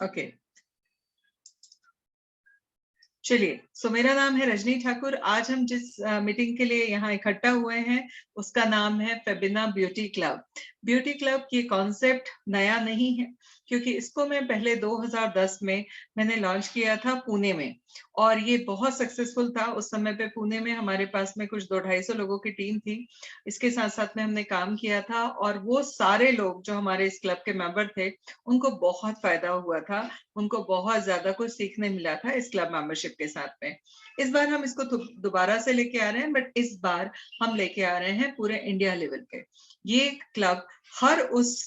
Okay, चलिए। मेरा नाम है रजनी ठाकुर। आज हम जिस मीटिंग के लिए यहाँ इकट्ठा हुए हैं उसका नाम है Febina beauty club. Beauty club की कॉन्सेप्ट नया नहीं है, क्योंकि इसको मैं पहले 2010 में मैंने लॉन्च किया था पुणे में, और ये बहुत सक्सेसफुल था। उस समय पे पुणे में हमारे पास में कुछ 200-250 लोगों की टीम थी। इसके साथ साथ में हमने काम किया था, और वो सारे लोग जो हमारे इस क्लब के मेंबर थे उनको बहुत फायदा हुआ था, उनको बहुत ज्यादा कुछ सीखने मिला था इस क्लब मेंबरशिप के साथ में। इस बार हम इसको दोबारा से लेके आ रहे हैं, बट इस बार हम लेके आ रहे हैं पूरे इंडिया लेवल पे। ये क्लब हर उस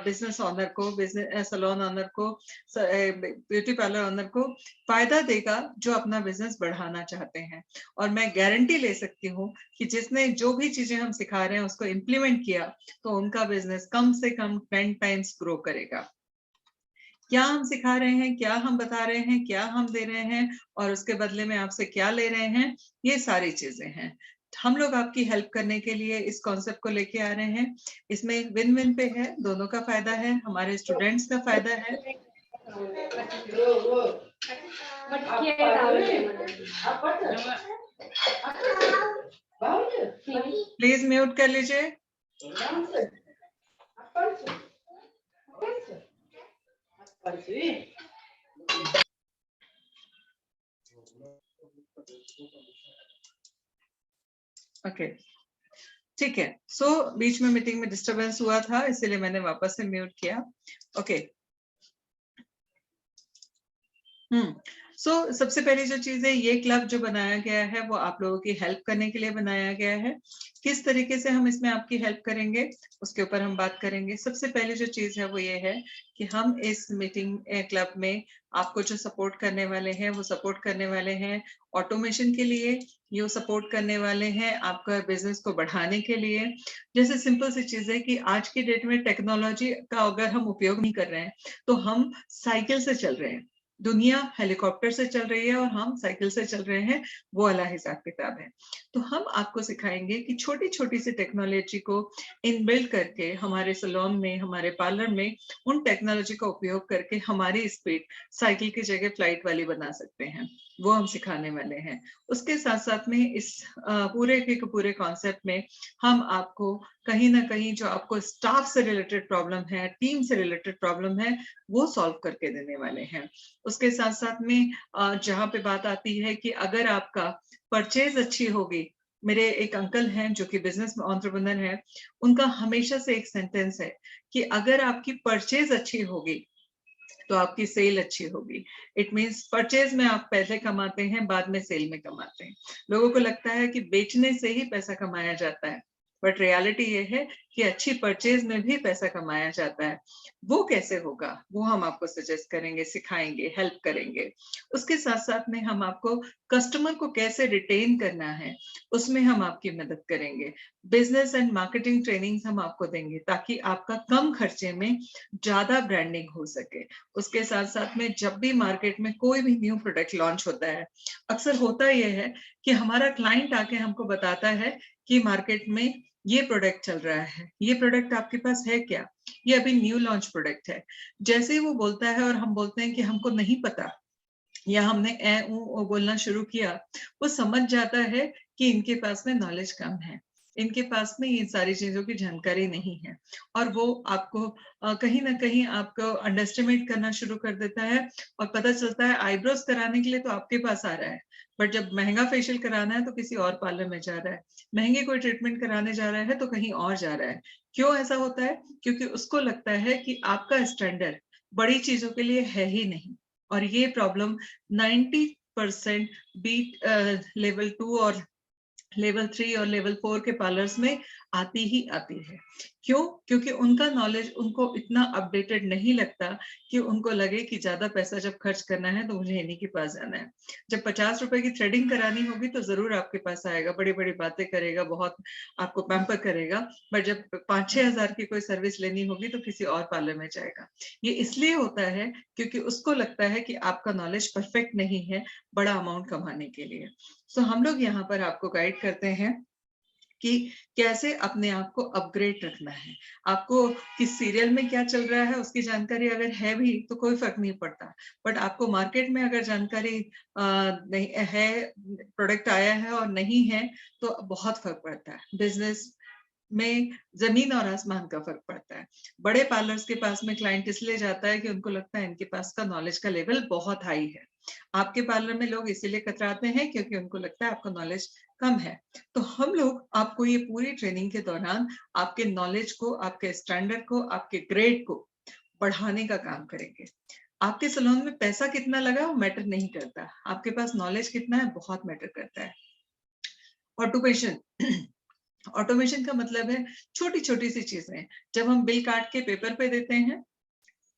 बिजनेस ऑनर को, बिजनेस सैलून ऑनर को, ब्यूटी पार्लर ऑनर को फायदा देगा जो अपना बिजनेस बढ़ाना चाहते हैं। और मैं गारंटी ले सकती हूँ कि जिसने जो भी चीजें हम सिखा रहे हैं उसको इम्प्लीमेंट किया तो उनका बिजनेस कम से कम 10 टाइम्स ग्रो करेगा। क्या हम सिखा रहे हैं, क्या हम बता रहे हैं, क्या हम दे रहे हैं, और उसके बदले में आपसे क्या ले रहे हैं, ये सारी चीजें हैं। हम लोग आपकी हेल्प करने के लिए इस कॉन्सेप्ट को लेके आ रहे हैं। इसमें विन विन पे है, दोनों का फायदा है, हमारे स्टूडेंट्स का फायदा है। प्लीज म्यूट कर लीजिए। ओके, ठीक है। बीच में मीटिंग में डिस्टरबेंस हुआ था, इसीलिए मैंने वापस से म्यूट किया। ओके। सबसे पहली जो चीज है, ये क्लब जो बनाया गया है वो आप लोगों की हेल्प करने के लिए बनाया गया है। किस तरीके से हम इसमें आपकी हेल्प करेंगे उसके ऊपर हम बात करेंगे। सबसे पहले जो चीज है वो ये है कि हम इस मीटिंग क्लब में आपको जो सपोर्ट करने वाले हैं वो सपोर्ट करने वाले हैं ऑटोमेशन के लिए, ये सपोर्ट करने वाले हैं आपका बिजनेस को बढ़ाने के लिए। जैसे सिंपल सी चीज है कि आज की डेट में टेक्नोलॉजी का अगर हम उपयोग नहीं कर रहे हैं तो हम साइकिल से चल रहे हैं। दुनिया हेलीकॉप्टर से चल रही है और हम साइकिल से चल रहे हैं, वो वाला हिसाब किताब है। तो हम आपको सिखाएंगे कि छोटी छोटी सी टेक्नोलॉजी को इनबिल्ड करके हमारे सैलून में, हमारे पार्लर में उन टेक्नोलॉजी का उपयोग करके हमारी स्पीड साइकिल की जगह फ्लाइट वाली बना सकते हैं, वो हम सिखाने वाले हैं। उसके साथ साथ में इस पूरे के पूरे कॉन्सेप्ट में हम आपको कहीं ना कहीं जो आपको स्टाफ से रिलेटेड प्रॉब्लम है, टीम से रिलेटेड प्रॉब्लम है, वो सॉल्व करके देने वाले हैं। उसके साथ साथ में जहाँ पे बात आती है कि अगर आपका परचेज अच्छी होगी, मेरे एक अंकल हैं जो कि बिजनेस एंटरप्रेन्योर हैं, उनका हमेशा से एक सेंटेंस है कि अगर आपकी परचेज अच्छी होगी तो आपकी सेल अच्छी होगी। इट मीन्स परचेज में आप पैसे कमाते हैं, बाद में सेल में कमाते हैं। लोगों को लगता है कि बेचने से ही पैसा कमाया जाता है, बट रियलिटी ये है कि अच्छी परचेज में भी पैसा कमाया जाता है। वो कैसे होगा वो हम आपको सजेस्ट करेंगे, सिखाएंगे, हेल्प करेंगे। उसके साथ साथ में हम आपको कस्टमर को कैसे रिटेन करना है उसमें हम आपकी मदद करेंगे। बिजनेस एंड मार्केटिंग ट्रेनिंग्स हम आपको देंगे ताकि आपका कम खर्चे में ज्यादा ब्रांडिंग हो सके। उसके साथ साथ में जब भी मार्केट में कोई भी न्यू प्रोडक्ट लॉन्च होता है, अक्सर होता यह है कि हमारा क्लाइंट आके हमको बताता है कि मार्केट में ये प्रोडक्ट चल रहा है, ये प्रोडक्ट आपके पास है क्या, ये अभी न्यू लॉन्च प्रोडक्ट है। जैसे ही वो बोलता है और हम बोलते हैं कि हमको नहीं पता, या हमने ए ऊ बोलना शुरू किया, वो समझ जाता है कि इनके पास में नॉलेज कम है, इनके पास में ये सारी चीजों की जानकारी नहीं है, और वो आपको कहीं ना कहीं आपको अंडरस्टिमेट करना शुरू कर देता है। और पता चलता है आईब्रोज कराने के लिए तो आपके पास आ रहा है, बट जब महंगा फेशियल कराना है तो किसी और पार्लर में जा रहा है, महंगे कोई ट्रीटमेंट कराने जा रहा है तो कहीं और जा रहा है। क्यों ऐसा होता है? क्योंकि उसको लगता है कि आपका स्टैंडर्ड बड़ी चीजों के लिए है ही नहीं। और ये प्रॉब्लम 90% बीट लेवल 2 और लेवल 3 और लेवल 4 के पार्लर्स में आती ही आती है। क्यों? क्योंकि उनका नॉलेज उनको इतना अपडेटेड नहीं लगता कि उनको लगे कि ज्यादा पैसा जब खर्च करना है तो मुझे इन्हीं के पास जाना है। जब 50 रुपए की थ्रेडिंग करानी होगी तो जरूर आपके पास आएगा, बड़ी बड़ी बातें करेगा, बहुत आपको पैम्पर करेगा, बट जब 5-6 हजार की कोई सर्विस लेनी होगी तो किसी और पार्लर में जाएगा। ये इसलिए होता है क्योंकि उसको लगता है कि आपका नॉलेज परफेक्ट नहीं है बड़ा अमाउंट कमाने के लिए। हम लोग यहाँ पर आपको गाइड करते हैं कि कैसे अपने आप को अपग्रेड रखना है। आपको किस सीरियल में क्या चल रहा है उसकी जानकारी अगर है भी तो कोई फर्क नहीं पड़ता, बट आपको मार्केट में अगर जानकारी नहीं है, प्रोडक्ट आया है और नहीं है, तो बहुत फर्क पड़ता है। बिजनेस में जमीन और आसमान का फर्क पड़ता है। बड़े पार्लर्स के पास में क्लाइंट इसलिए जाता है कि उनको लगता है इनके पास का नॉलेज का लेवल बहुत हाई है। आपके पार्लर में लोग इसीलिए कतराते हैं क्योंकि उनको लगता है आपका नॉलेज कम है। तो हम लोग आपको ये पूरी ट्रेनिंग के दौरान आपके नॉलेज को, आपके स्टैंडर्ड को, आपके ग्रेड को बढ़ाने का काम करेंगे। आपके सैलून में पैसा कितना लगा वो मैटर नहीं करता, आपके पास नॉलेज कितना है बहुत मैटर करता है। ऑटोमेशन ऑटोमेशन का मतलब है छोटी छोटी सी चीजें। जब हम बिल काट के पेपर पे देते हैं,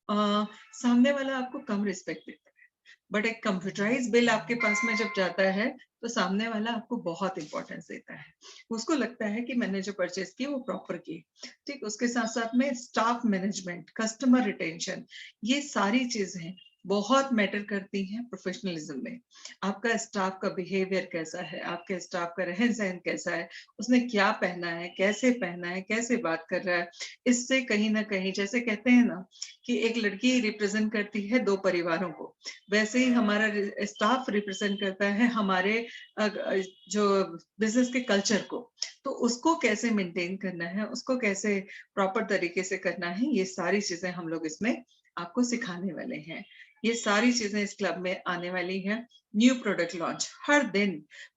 सामने वाला आपको कम रिस्पेक्ट देता है, बट एक कंप्यूटराइज बिल आपके पास में जब जाता है तो सामने वाला आपको बहुत इंपॉर्टेंस देता है। उसको लगता है कि मैंने जो परचेज की वो प्रॉपर की। ठीक, उसके साथ साथ में स्टाफ मैनेजमेंट, कस्टमर रिटेंशन, ये सारी चीजें बहुत मैटर करती हैं प्रोफेशनलिज्म में। आपका स्टाफ का बिहेवियर कैसा है, आपके स्टाफ का रहन सहन कैसा है, उसने क्या पहना है, कैसे बात कर रहा है, इससे कहीं ना कहीं, जैसे कहते हैं ना कि एक लड़की रिप्रेजेंट करती है दो परिवारों को, वैसे ही हमारा स्टाफ रिप्रेजेंट करता है हमारे जो बिजनेस के कल्चर को। तो उसको कैसे मेंटेन करना है, उसको कैसे प्रॉपर तरीके से करना है, ये सारी चीजें हम लोग इसमें आपको सिखाने वाले हैं। ये सारी चीजें इस क्लब में आने वाली हैं। न्यू प्रोडक्ट लॉन्च हर दिन,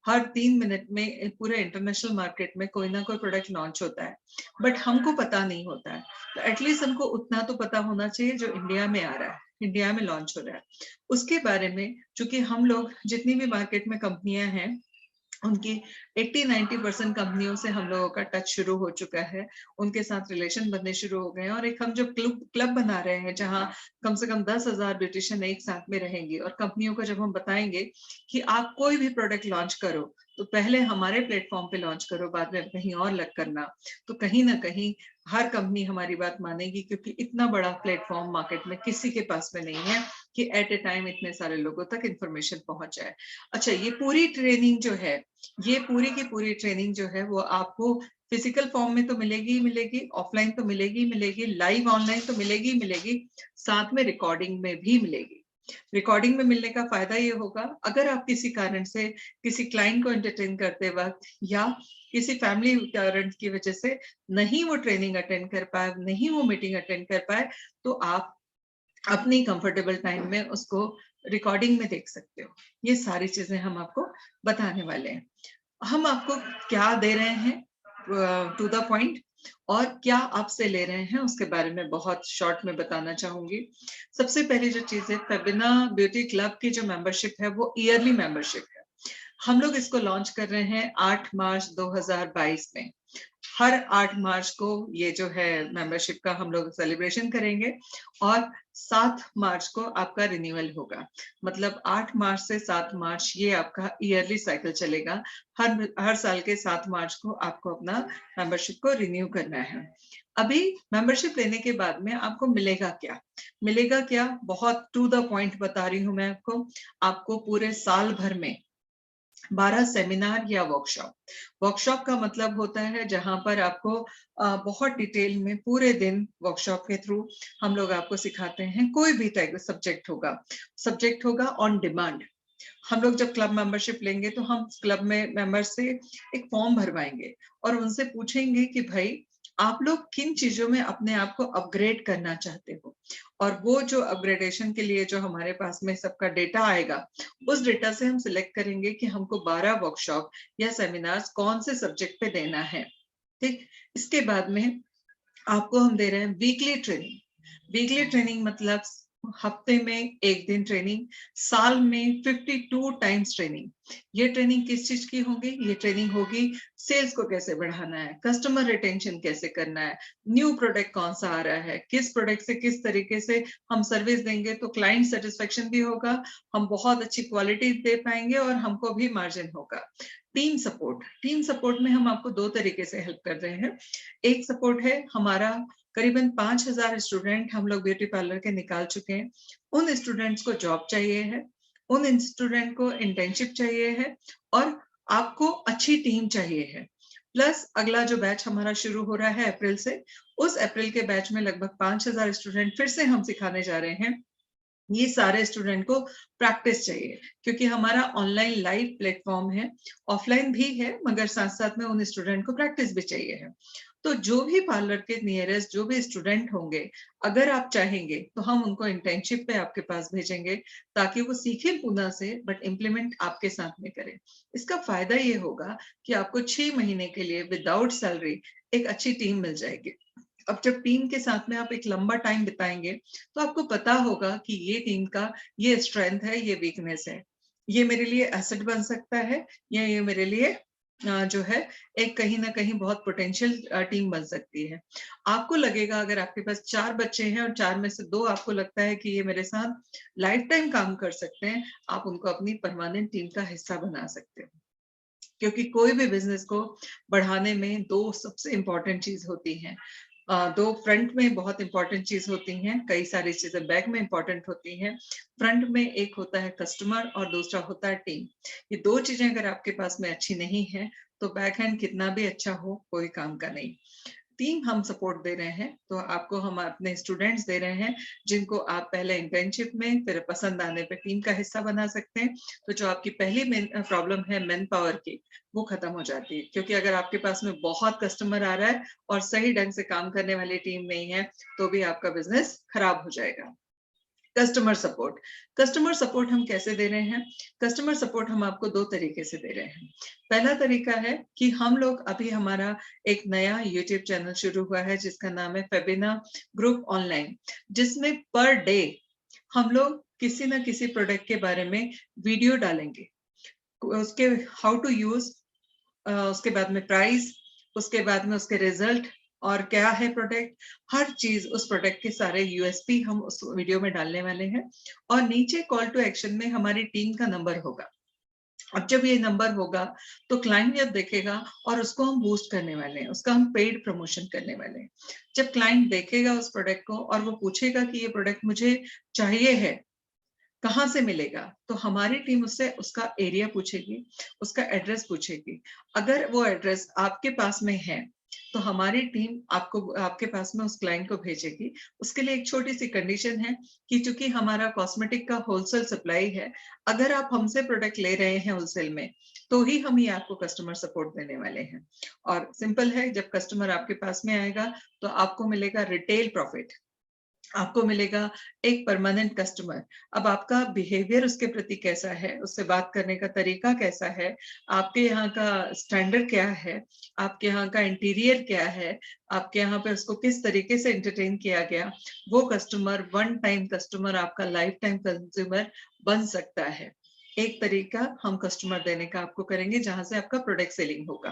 हर 3 मिनट में पूरे इंटरनेशनल मार्केट में कोई ना कोई प्रोडक्ट लॉन्च होता है, बट हमको पता नहीं होता है। तो एटलीस्ट हमको उतना तो पता होना चाहिए जो इंडिया में आ रहा है, इंडिया में लॉन्च हो रहा है, उसके बारे में। चूंकि हम लोग जितनी भी मार्केट में कंपनियां हैं उनकी 80-90% कंपनियों से हम लोगों का टच शुरू हो चुका है, उनके साथ रिलेशन बनने शुरू हो गए हैं। और एक हम जो क्लब बना रहे हैं जहां कम से कम 10,000 ब्यूटिशियन एक साथ में रहेंगे, और कंपनियों को जब हम बताएंगे कि आप कोई भी प्रोडक्ट लॉन्च करो तो पहले हमारे प्लेटफॉर्म पे लॉन्च करो, बाद में कहीं और लग करना, तो कहीं ना कहीं हर कंपनी हमारी बात मानेगी, क्योंकि इतना बड़ा प्लेटफॉर्म मार्केट में किसी के पास में नहीं है कि एट ए टाइम इतने सारे लोगों तक इंफॉर्मेशन पहुंच जाए। अच्छा, ये पूरी ट्रेनिंग जो है, ये पूरी की पूरी ट्रेनिंग जो है वो आपको फिजिकल फॉर्म में तो मिलेगी ही मिलेगी, ऑफलाइन तो मिलेगी ही मिलेगी, लाइव ऑनलाइन तो मिलेगी ही मिलेगी, साथ में रिकॉर्डिंग में भी मिलेगी। रिकॉर्डिंग में मिलने का फायदा ये होगा, अगर आप किसी कारण से किसी क्लाइंट को एंटरटेन करते वक्त या किसी फैमिली कारण की वजह से नहीं वो ट्रेनिंग अटेंड कर पाए, नहीं वो मीटिंग अटेंड कर पाए, तो आप अपनी कंफर्टेबल टाइम में उसको रिकॉर्डिंग में देख सकते हो। ये सारी चीजें हम आपको बताने वाले हैं। हम आपको क्या दे रहे हैं टू द पॉइंट, और क्या आपसे ले रहे हैं उसके बारे में बहुत शॉर्ट में बताना चाहूंगी। सबसे पहली जो चीज है, फेबिना ब्यूटी क्लब की जो मेंबरशिप है वो ईयरली मेंबरशिप है। हम लोग इसको लॉन्च कर रहे हैं 8 मार्च 2022 में। हर 8 मार्च को ये जो है मेंबरशिप का हम लोग सेलिब्रेशन करेंगे, और 7 मार्च को आपका रिन्यूअल होगा। मतलब 8 मार्च से 7 मार्च ये आपका ईयरली साइकिल चलेगा। हर साल के 7 मार्च को आपको अपना मेंबरशिप को रिन्यू करना है। अभी मेंबरशिप लेने के बाद में आपको मिलेगा क्या, मिलेगा क्या, बहुत टू द पॉइंट बता रही हूँ मैं आपको। आपको पूरे साल भर में 12 सेमिनार या वर्कशॉप, वर्कशॉप का मतलब होता है जहां पर आपको बहुत डिटेल में पूरे दिन वर्कशॉप के थ्रू हम लोग आपको सिखाते हैं। कोई भी टाइप का सब्जेक्ट होगा ऑन डिमांड। हम लोग जब क्लब मेंबरशिप लेंगे तो हम क्लब में मेंबर से एक फॉर्म भरवाएंगे और उनसे पूछेंगे कि भाई आप लोग किन चीजों में अपने आप को अपग्रेड करना चाहते हो, और वो जो अपग्रेडेशन के लिए जो हमारे पास में सबका डेटा आएगा, उस डेटा से हम सिलेक्ट करेंगे कि हमको 12 वर्कशॉप या सेमिनार्स कौन से सब्जेक्ट पे देना है। ठीक, इसके बाद में आपको हम दे रहे हैं वीकली ट्रेनिंग। वीकली ट्रेनिंग मतलब हफ्ते में एक दिन ट्रेनिंग, साल में 52 टाइम्स ट्रेनिंग। ये ट्रेनिंग किस चीज की होगी, ये ट्रेनिंग होगी सेल्स को कैसे बढ़ाना है, कस्टमर रिटेंशन कैसे करना है, न्यू प्रोडक्ट कौन सा आ रहा है, किस प्रोडक्ट से किस तरीके से हम सर्विस देंगे तो क्लाइंट सेटिस्फेक्शन भी होगा, हम बहुत अच्छी क्वालिटी दे पाएंगे और हमको भी मार्जिन होगा। टीम सपोर्ट में हम आपको दो तरीके से हेल्प कर रहे हैं। एक सपोर्ट है हमारा, करीबन 5,000 स्टूडेंट हम लोग ब्यूटी पार्लर के निकाल चुके हैं। उन स्टूडेंट्स को जॉब चाहिए है, उन स्टूडेंट को इंटर्नशिप चाहिए है, और आपको अच्छी टीम चाहिए है। प्लस अगला जो बैच हमारा शुरू हो रहा है अप्रैल से, उस अप्रैल के बैच में लगभग 5,000 स्टूडेंट फिर से हम सिखाने जा रहे हैं। ये सारे स्टूडेंट को प्रैक्टिस चाहिए, क्योंकि हमारा ऑनलाइन लाइव प्लेटफॉर्म है, ऑफलाइन भी है, मगर साथ साथ में उन स्टूडेंट को प्रैक्टिस भी चाहिए है। तो जो भी पार्लर के नियरेस्ट जो भी स्टूडेंट होंगे, अगर आप चाहेंगे तो हम उनको इंटर्नशिप पे आपके पास भेजेंगे, ताकि वो सीखें पूना से, बट इम्प्लीमेंट आपके साथ में करें। इसका फायदा ये होगा कि आपको 6 महीने के लिए विदाउट सैलरी एक अच्छी टीम मिल जाएगी। अब जब टीम के साथ में आप एक लंबा टाइम बिताएंगे, तो आपको पता होगा कि ये टीम का ये स्ट्रेंथ है, ये वीकनेस है, ये मेरे लिए एसेट बन सकता है, या ये मेरे लिए जो है एक कहीं ना कहीं बहुत पोटेंशियल टीम बन सकती है। आपको लगेगा, अगर आपके पास 4 बच्चे हैं और 4 में से 2 आपको लगता है कि ये मेरे साथ लाइफ टाइम काम कर सकते हैं, आप उनको अपनी परमानेंट टीम का हिस्सा बना सकते हैं। क्योंकि कोई भी बिजनेस को बढ़ाने में 2 सबसे इंपॉर्टेंट चीज होती हैं। 2 फ्रंट में बहुत इंपॉर्टेंट चीज होती हैं, कई सारी चीजें बैक में इंपॉर्टेंट होती हैं। फ्रंट में एक होता है कस्टमर और दूसरा होता है टीम। ये 2 चीजें अगर आपके पास में अच्छी नहीं है, तो बैक एंड कितना भी अच्छा हो, कोई काम का नहीं। टीम हम सपोर्ट दे रहे हैं, तो आपको हम अपने स्टूडेंट्स दे रहे हैं, जिनको आप पहले इंटर्नशिप में, फिर पसंद आने पे टीम का हिस्सा बना सकते हैं। तो जो आपकी पहली मेन प्रॉब्लम है मैन पावर की, वो खत्म हो जाती है। क्योंकि अगर आपके पास में बहुत कस्टमर आ रहा है और सही ढंग से काम करने वाली टीम नहीं है, तो भी आपका बिजनेस खराब हो जाएगा। कस्टमर सपोर्ट, कस्टमर सपोर्ट हम कैसे दे रहे हैं? कस्टमर सपोर्ट हम आपको 2 तरीके से दे रहे हैं। पहला तरीका है कि हम लोग अभी हमारा एक नया यूट्यूब चैनल शुरू हुआ है, जिसका नाम है फेबिना ग्रुप ऑनलाइन, जिसमें पर डे हम लोग किसी ना किसी प्रोडक्ट के बारे में वीडियो डालेंगे, उसके हाउ टू यूज, उसके बाद में प्राइस, उसके बाद में उसके रिजल्ट, और क्या है प्रोडक्ट, हर चीज उस प्रोडक्ट के सारे यूएसपी हम उस वीडियो में डालने वाले हैं। और नीचे कॉल टू एक्शन में हमारी टीम का नंबर होगा। अब जब ये नंबर होगा, तो क्लाइंट जब देखेगा, और उसको हम बूस्ट करने वाले हैं, उसका हम पेड प्रमोशन करने वाले हैं। जब क्लाइंट देखेगा उस प्रोडक्ट को और वो पूछेगा कि ये प्रोडक्ट मुझे चाहिए है, कहाँ से मिलेगा, तो हमारी टीम उससे उसका एरिया पूछेगी, उसका एड्रेस पूछेगी। अगर वो एड्रेस आपके पास में है, तो हमारी टीम आपको आपके पास में उस क्लाइंट को भेजेगी। उसके लिए एक छोटी सी कंडीशन है कि चूंकि हमारा कॉस्मेटिक का होलसेल सप्लाई है, अगर आप हमसे प्रोडक्ट ले रहे हैं होलसेल में, तो ही हम ये आपको कस्टमर सपोर्ट देने वाले हैं। और सिंपल है, जब कस्टमर आपके पास में आएगा, तो आपको मिलेगा रिटेल प्रॉफिट, आपको मिलेगा एक परमानेंट कस्टमर। अब आपका बिहेवियर उसके प्रति कैसा है, उससे बात करने का तरीका कैसा है, आपके यहाँ का स्टैंडर्ड क्या है, आपके यहाँ का इंटीरियर क्या है, आपके यहाँ पे उसको किस तरीके से एंटरटेन किया गया, वो कस्टमर वन टाइम कस्टमर आपका लाइफ टाइम कंज्यूमर बन सकता है। एक तरीका हम कस्टमर देने का आपको करेंगे, जहां से आपका प्रोडक्ट सेलिंग होगा।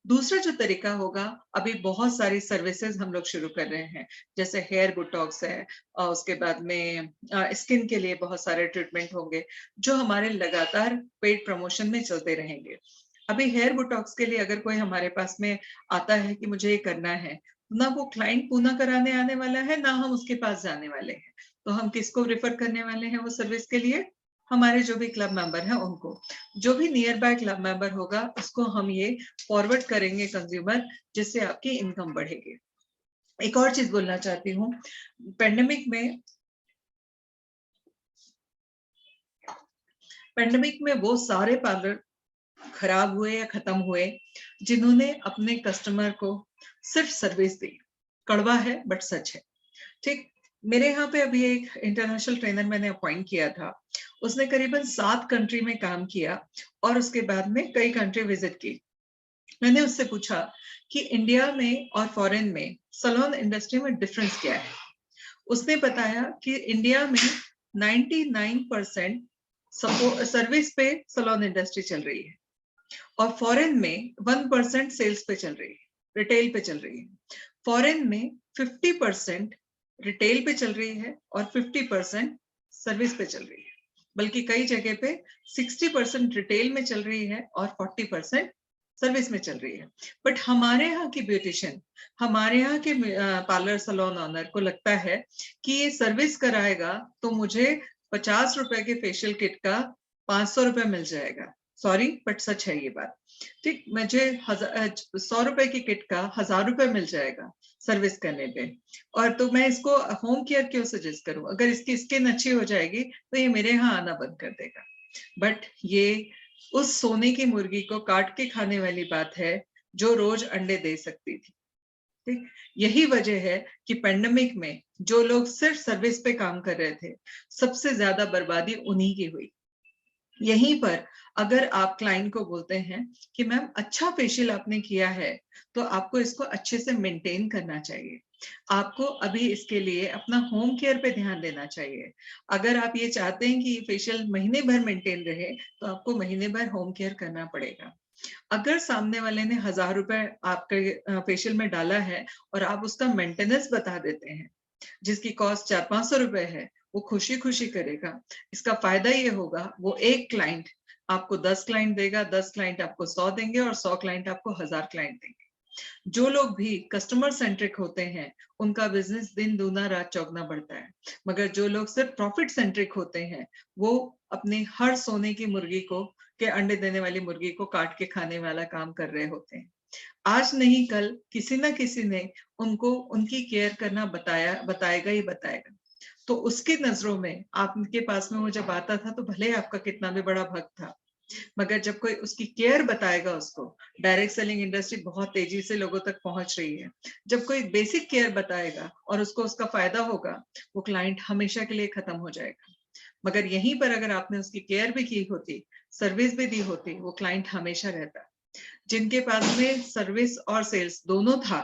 दूसरा जो तरीका होगा, अभी बहुत सारी सर्विसेज हम लोग शुरू कर रहे हैं, जैसे हेयर बुटॉक्स है, और उसके बाद में स्किन के लिए बहुत सारे ट्रीटमेंट होंगे, जो हमारे लगातार पेड प्रमोशन में चलते रहेंगे। अभी हेयर बुटॉक्स के लिए अगर कोई हमारे पास में आता है कि मुझे ये करना है, ना वो क्लाइंट पूना कराने आने वाला है, ना हम उसके पास जाने वाले हैं। तो हम किसको रेफर करने वाले हैं वो सर्विस के लिए? हमारे जो भी क्लब मेंबर हैं उनको। जो भी नियर बाय क्लब मेंबर होगा, उसको हम ये फॉरवर्ड करेंगे कंज्यूमर, जिससे आपकी इनकम बढ़ेगी। एक और चीज बोलना चाहती हूँ, पेंडेमिक में वो सारे पार्लर खराब हुए या खत्म हुए, जिन्होंने अपने कस्टमर को सिर्फ सर्विस दी। कड़वा है बट सच है। ठीक, मेरे यहाँ पे अभी एक इंटरनेशनल ट्रेनर मैंने अपॉइंट किया था। उसने करीबन 7 कंट्री में काम किया, और उसके बाद में कई कंट्री विजिट की। मैंने उससे पूछा कि इंडिया में और फॉरेन में सलोन इंडस्ट्री में डिफरेंस क्या है। उसने बताया कि इंडिया में 99% सर्विस पे सलोन इंडस्ट्री चल रही है, और फॉरेन में 1% सेल्स पे चल रही है, रिटेल पे चल रही है। फॉरेन में 50% रिटेल पे चल रही है और 50% सर्विस पे चल रही है। बल्कि कई जगह पे 60% रिटेल में चल रही है और 40% सर्विस में चल रही है। बट हमारे यहाँ की ब्यूटिशियन, हमारे यहाँ के पार्लर सलोन ऑनर को लगता है कि ये सर्विस कराएगा तो मुझे 50 रुपए के फेशियल किट का 500 रुपए मिल जाएगा। सॉरी बट सच है ये बात। ठीक, मुझे 100 रुपए की किट का 1000 रुपए मिल जाएगा सर्विस करने पे, और तो मैं इसको होम केयर क्यों सजेस्ट करूं? अगर इसकी स्किन अच्छी हो जाएगी तो ये मेरे यहाँ आना बंद कर देगा। बट ये उस सोने की मुर्गी को काट के खाने वाली बात है जो रोज अंडे दे सकती थी। ठीक, यही वजह है कि पेंडेमिक में जो लोग सिर्फ सर्विस पे काम कर रहे थे, सबसे ज्यादा बर्बादी उन्हीं की हुई। यहीं पर अगर आप क्लाइंट को बोलते हैं कि मैम अच्छा फेशियल आपने किया है, तो आपको इसको अच्छे से मेंटेन करना चाहिए। आपको अभी इसके लिए अपना होम केयर पे ध्यान देना चाहिए। अगर आप ये चाहते हैं कि फेशियल महीने भर मेंटेन रहे, तो आपको महीने भर होम केयर करना पड़ेगा। अगर सामने वाले ने 1000 रुपए आपके फेशियल में डाला है और आप उसका मेंटेनेंस बता देते हैं, जिसकी कॉस्ट 400-500 रुपए है, वो खुशी खुशी करेगा। इसका फायदा ये होगा, वो एक क्लाइंट आपको 10 क्लाइंट देगा, 10 क्लाइंट आपको 100 देंगे और 100 क्लाइंट आपको 1000 क्लाइंट देंगे। जो लोग भी कस्टमर सेंट्रिक होते हैं, उनका बिजनेस दिन दूना रात चौगुना बढ़ता है। मगर जो लोग सिर्फ प्रॉफिट सेंट्रिक होते हैं, वो अपने हर सोने की मुर्गी को के अंडे देने वाली मुर्गी को काट के खाने वाला काम कर रहे होते हैं। आज नहीं कल किसी ना किसी ने उनको उनकी केयर करना बताएगा ही बताएगा। तो उसकी नजरों में आपके पास में वो जब आता था, तो भले आपका कितना भी बड़ा भक्त था, मगर जब कोई उसकी केयर बताएगा उसको, डायरेक्ट सेलिंग इंडस्ट्री बहुत तेजी से लोगों तक पहुंच रही है। जब कोई बेसिक केयर बताएगा और उसको उसका फायदा होगा, वो क्लाइंट हमेशा के लिए खत्म हो जाएगा। मगर यहीं पर अगर आपने उसकी केयर भी की होती, सर्विस भी दी होती, वो क्लाइंट हमेशा रहता। जिनके पास में सर्विस और सेल्स दोनों था,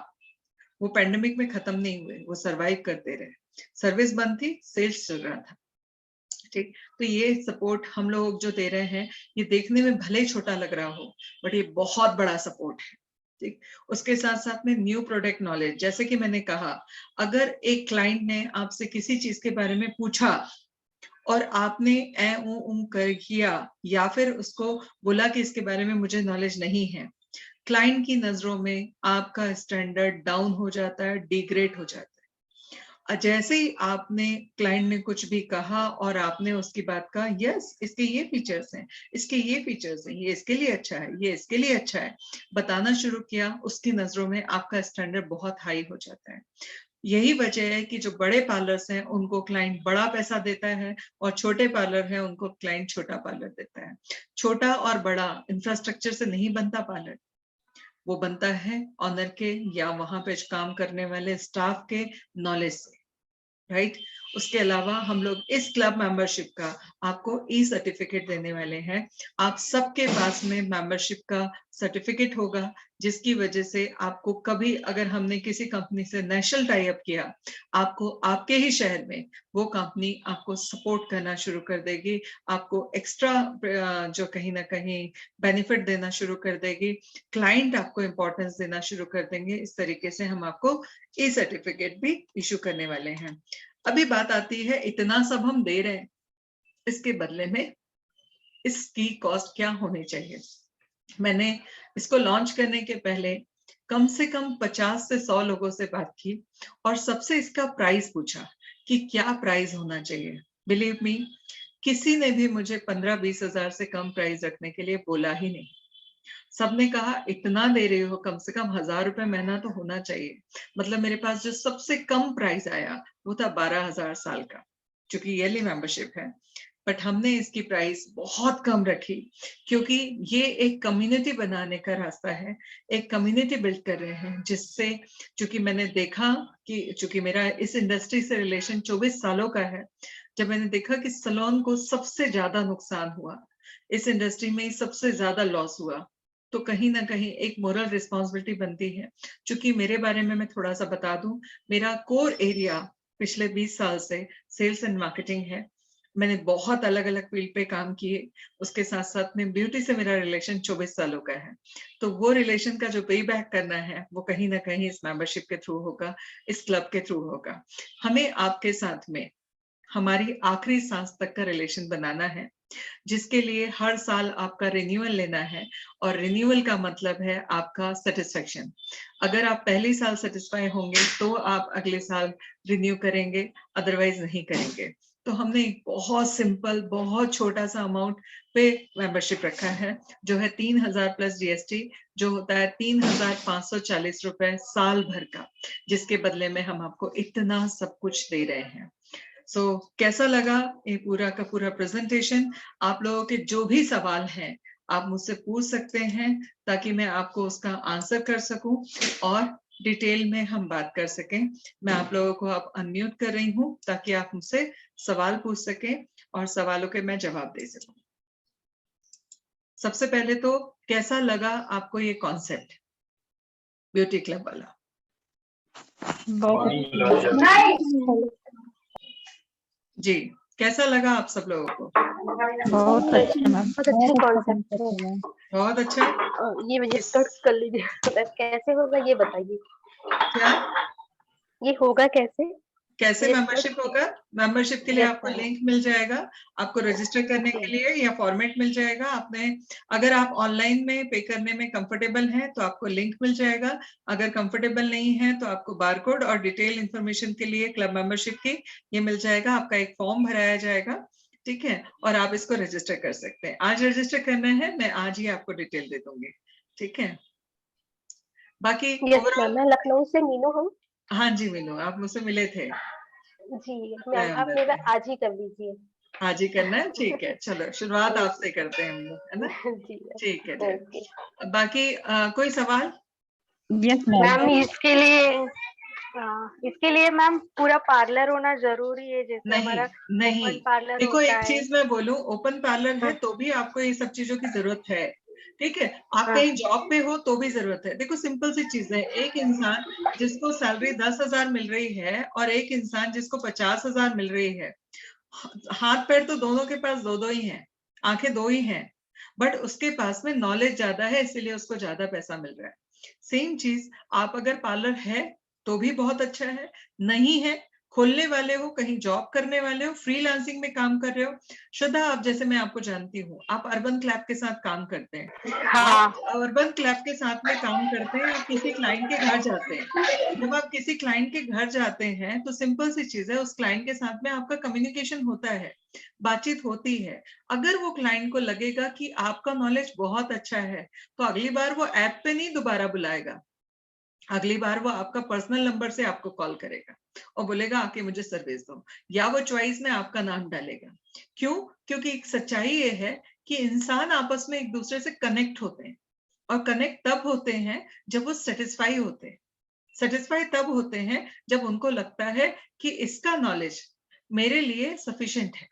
वो पेंडेमिक में खत्म नहीं हुए, वो सरवाइव करते रहे। सर्विस बंद थी, सेल्स चल रहा था। ठीक, तो ये सपोर्ट हम लोग जो दे रहे हैं, ये देखने में भले ही छोटा लग रहा हो, बट ये बहुत बड़ा सपोर्ट है। ठीक, उसके साथ साथ में न्यू प्रोडक्ट नॉलेज, जैसे कि मैंने कहा, अगर एक क्लाइंट ने आपसे किसी चीज के बारे में पूछा और आपने ए ऊ कर किया, या फिर उसको बोला कि इसके बारे में मुझे नॉलेज नहीं है, क्लाइंट की नजरों में आपका स्टैंडर्ड डाउन हो जाता है, डिग्रेड हो जाता है। जैसे ही आपने क्लाइंट ने कुछ भी कहा और आपने उसकी बात का यस इसके ये फीचर्स हैं, इसके ये फीचर्स हैं, ये इसके लिए अच्छा है, ये इसके लिए अच्छा है, बताना शुरू किया, उसकी नजरों में आपका स्टैंडर्ड बहुत हाई हो जाता है। यही वजह है कि जो बड़े पार्लर्स हैं उनको क्लाइंट बड़ा पैसा देता है, और छोटे पार्लर है उनको क्लाइंट छोटा पार्लर देता है। छोटा और बड़ा इंफ्रास्ट्रक्चर से नहीं बनता पार्लर, वो बनता है ऑनर के या वहां पे काम करने वाले स्टाफ के नॉलेज से। राइट, उसके अलावा हम लोग इस क्लब मेंबरशिप का आपको ई सर्टिफिकेट देने वाले हैं। आप सबके पास में मेंबरशिप का सर्टिफिकेट होगा, जिसकी वजह से आपको कभी अगर हमने किसी कंपनी से नेशनल टाई अप किया, आपको आपके ही शहर में वो कंपनी आपको सपोर्ट करना शुरू कर देगी, आपको एक्स्ट्रा जो कहीं ना कहीं बेनिफिट देना शुरू कर देगी, क्लाइंट आपको इंपॉर्टेंस देना शुरू कर देंगे। इस तरीके से हम आपको ई सर्टिफिकेट भी इशू करने वाले हैं। अभी बात आती है, इतना सब हम दे रहे हैं, इसके बदले में इसकी कॉस्ट क्या होनी चाहिए। मैंने इसको लॉन्च करने के पहले कम से कम 50 से 100 लोगों से बात की और सबसे इसका प्राइस पूछा कि क्या प्राइस होना चाहिए। बिलीव मी, किसी ने भी मुझे 15-20 हजार से कम प्राइस रखने के लिए बोला ही नहीं। सबने कहा इतना दे रहे हो, कम से कम 1000 रुपए महीना तो होना चाहिए। मतलब मेरे पास जो सबसे कम प्राइस आया वो था 12,000 साल का, जो कि ईयरली मेंबरशिप है। बट हमने इसकी प्राइस बहुत कम रखी, क्योंकि ये एक कम्युनिटी बनाने का रास्ता है, एक कम्युनिटी बिल्ड कर रहे हैं, जिससे चूंकि मैंने देखा कि चूंकि मेरा इस इंडस्ट्री से रिलेशन 24 सालों का है, जब मैंने देखा कि सलोन को सबसे ज्यादा नुकसान हुआ, इस इंडस्ट्री में सबसे ज्यादा लॉस हुआ, तो कहीं ना कहीं एक मोरल रिस्पॉन्सिबिलिटी बनती है। चूंकि मेरे बारे में मैं थोड़ा सा बता दूं, मेरा कोर एरिया पिछले 20 साल से सेल्स एंड मार्केटिंग है। मैंने बहुत अलग अलग फील्ड पे काम किए, उसके साथ साथ में ब्यूटी से मेरा रिलेशन 24 सालों का है। तो वो रिलेशन का जो पे बैक करना है, वो कहीं ना कहीं इस मेंबरशिप के थ्रू होगा, इस क्लब के थ्रू होगा। हमें आपके साथ में हमारी आखिरी सांस तक का रिलेशन बनाना है। जिसके लिए हर साल आपका रिन्यूअल लेना है, और रिन्यूअल का मतलब है आपका सेटिस्फेक्शन। अगर आप पहले साल सेटिस्फाई होंगे तो आप अगले साल रिन्यू करेंगे, अदरवाइज नहीं करेंगे। तो हमने एक बहुत सिंपल, बहुत छोटा सा अमाउंट पे मेंबरशिप रखा है, जो है 3000 प्लस जीएसटी, जो होता है 3540 रुपए साल भर का, जिसके बदले में हम आपको इतना सब कुछ दे रहे हैं। कैसा लगा ये पूरा का पूरा प्रेजेंटेशन? आप लोगों के जो भी सवाल हैं आप मुझसे पूछ सकते हैं, ताकि मैं आपको उसका आंसर कर सकूं और डिटेल में हम बात कर सकें। मैं आप लोगों को अब अनम्यूट कर रही हूं ताकि आप मुझसे सवाल पूछ सकें और सवालों के मैं जवाब दे सकूं। सबसे पहले तो कैसा लगा आपको ये कॉन्सेप्ट ब्यूटी क्लब वाला? जी, कैसा लगा आप सब लोगों को? बहुत अच्छा मैम, बहुत अच्छा कॉन्सेप्ट है। बहुत अच्छा। ये डिस्कस कर लीजिए, कैसे होगा ये बताइए। क्या ये होगा कैसे? कैसे मेंबरशिप होगा? मेंबरशिप के लिए आपको लिंक मिल जाएगा, आपको रजिस्टर करने के लिए या फॉर्मेट मिल जाएगा। आपने अगर आप ऑनलाइन में पे करने में कंफर्टेबल हैं तो आपको लिंक मिल जाएगा, अगर कंफर्टेबल नहीं है तो आपको बारकोड और डिटेल इंफॉर्मेशन के लिए क्लब मेंबरशिप की ये मिल जाएगा। आपका एक फॉर्म भराया जाएगा, ठीक है, और आप इसको रजिस्टर कर सकते हैं। आज रजिस्टर करना है, मैं आज ही आपको डिटेल दे दूंगी, ठीक है। बाकी मैं लखनऊ से मीनू हूँ। हाँ जी मीनू, आप मुझसे मिले थे जी मैम, आप मेरा आज ही कर लीजिए। आज ही करना है, ठीक है। चलो शुरुआत आपसे करते हैं हम लोग, है ना? जी ठीक है जी। बाकी कोई सवाल? यस मैम, इसके लिए मैम पूरा पार्लर होना जरूरी है, जैसे हमारा नहीं ओपन पार्लर देखो, होता एक है। चीज मैं बोलूं, ओपन पार्लर है तो भी आपको ये सब चीजों की जरूरत है, ठीक है। आप कहीं जॉब पे हो तो भी जरूरत है। देखो सिंपल सी चीज है, एक इंसान जिसको सैलरी 10,000 मिल रही है और एक इंसान जिसको 50,000 मिल रही है, हाथ पैर तो दोनों के पास दो दो ही हैं, आंखें दो ही हैं, बट उसके पास में नॉलेज ज्यादा है, इसीलिए उसको ज्यादा पैसा मिल रहा है। सेम चीज, आप अगर पार्लर है तो भी बहुत अच्छा है, नहीं है, खोलने वाले हो, कहीं जॉब करने वाले हो, फ्रीलांसिंग में काम कर रहे हो। श्रद्धा, आप जैसे मैं आपको जानती हूँ, आप अर्बन क्लैब के साथ काम करते हैं। हाँ। आप अर्बन क्लैब के साथ में काम करते हैं, आप किसी क्लाइंट के घर जाते हैं। जब आप किसी क्लाइंट के घर जाते हैं तो सिंपल सी चीज है, उस क्लाइंट के साथ में आपका कम्युनिकेशन होता है, बातचीत होती है। अगर वो क्लाइंट को लगेगा कि आपका नॉलेज बहुत अच्छा है तो अगली बार वो ऐप पे नहीं दोबारा बुलाएगा, अगली बार वो आपका पर्सनल नंबर से आपको कॉल करेगा और बोलेगा आके मुझे सर्विस दो, या वो चॉइस में आपका नाम डालेगा। क्यों? क्योंकि एक सच्चाई ये है कि इंसान आपस में एक दूसरे से कनेक्ट होते हैं, और कनेक्ट तब होते हैं जब वो सेटिस्फाई होते हैं। सेटिस्फाई तब होते हैं जब उनको लगता है कि इसका नॉलेज मेरे लिए सफिशिएंट है।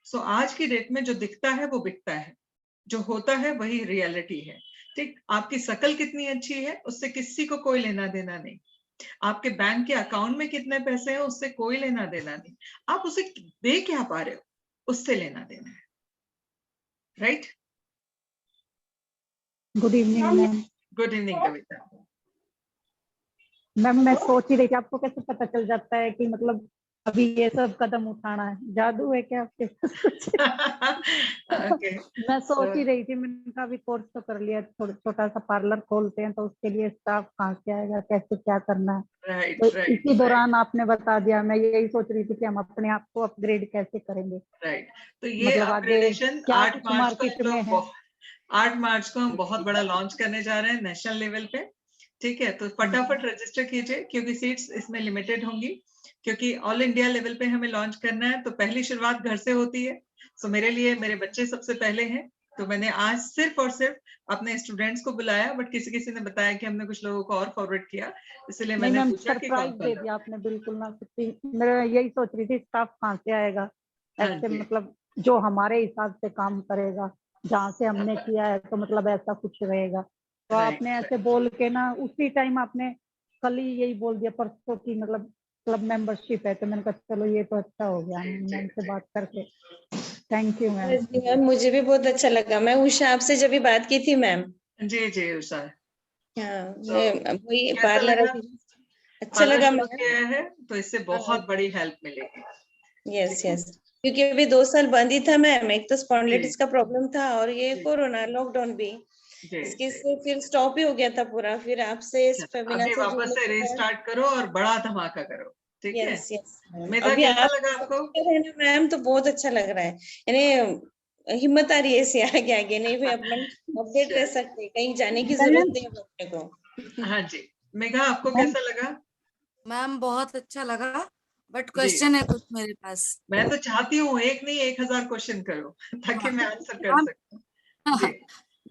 सो आज की डेट में जो दिखता है वो बिकता है, जो होता है वही रियलिटी है, ठीक। आपकी शकल कितनी अच्छी है उससे किसी को कोई लेना देना नहीं, आपके बैंक के अकाउंट में कितने पैसे हैं उससे कोई लेना देना नहीं, आप उसे दे क्या पा रहे हो उससे लेना देना है, right? Good evening ma'am. Good evening Kavita. Ma'am मैं सोच ही रही थी, आपको कैसे पता चल जाता है कि मतलब अभी ये सब कदम उठाना है? जादू है क्या आपके okay. मैं सोच ही रही थी, मैंने कहा अभी कोर्स तो कर लिया, छोटा सा पार्लर खोलते हैं तो उसके लिए स्टाफ कहाँ से आएगा, कैसे क्या करना है। right, तो right, इसी दौरान आपने बता दिया, मैं यही सोच रही थी कि हम अपने आप को अपग्रेड कैसे करेंगे। राइट, तो ये मतलब आगे अपग्रेडेशन क्या 8 कुछ मार्च को मार्केट हम में है। लोग 8 मार्च को हम बहुत बड़ा लॉन्च करने जा रहे हैं नेशनल लेवल पे, ठीक है। तो फटाफट रजिस्टर कीजिए क्योंकि सीट्स इसमें लिमिटेड होंगी, क्योंकि ऑल इंडिया लेवल पे हमें लॉन्च करना है, तो पहली शुरुआत घर से होती है। सो मेरे लिए मेरे बच्चे सबसे पहले हैं, तो मैंने आज सिर्फ और सिर्फ अपने स्टूडेंट्स को बुलाया, बट किसी किसी ने बताया कि हमने कुछ लोगों को और फॉरवर्ड किया, इसलिए मैंने पूछा कि सरप्राइज दे दिया आपने, बिल्कुल ना सकती। मैं यही सोच रही थी स्टाफ कहाँ से आएगा ऐसे, मतलब जो हमारे हिसाब से काम करेगा, जहाँ से हमने किया है तो मतलब ऐसा कुछ रहेगा। तो आपने ऐसे बोल के ना उसी टाइम आपने कल ही यही बोल दिया, परसों की मतलब क्लब मेंबरशिप है, तो मैंने कहा चलो ये तो अच्छा हो गया मैम से बात करके। Thank you ma'am. मुझे भी बहुत अच्छा लगा। मैं उषा आपसे जब भी बात की थी मैम। जी जी उषा, हाँ, वही कैसा पार्लर लगा? अच्छा लगा शुरू मैम। किया है तो इससे बहुत बड़ी हेल्प मिलेगी। Yes yes. क्योंकि अभी 2 साल बंद ही था मैम, एक तो स्पॉन्डिलाइटिस जी का प्रॉब्लम था और ये जी कोरोना लॉकडाउन भी, जी इसके जी। से फिर स्टॉप ही हो गया था पूरा। फिर आपसे इस चलो वेबिनार अभी से वापस जुड़ने से के बाद रीस्टार्ट करो और बड़ा धमाका करो, ठीक है? यस यस मैम, मेधा अभी कैसा आप लगा आपको? कर रहे हैं ना मैम, तो बहुत अच्छा लग रहा है। यानी हिम्मत आ रही है इससे आगे आगे, नहीं भाई अपन अपडेट रह चलिए, सकते, कहीं जाने की मैम जरूरत नहीं है अपने को। हाँ जी। मेघा आपको मैम कैसा लगा? मैम बहुत अच्छा लगा, बट जी, क्वेश्चन है कुछ मेरे पास। मैं तो चाहती हूँ एक नहीं 1000 क्वेश्चन करो ताकि मैं आंसर कर मैम सकूं। जी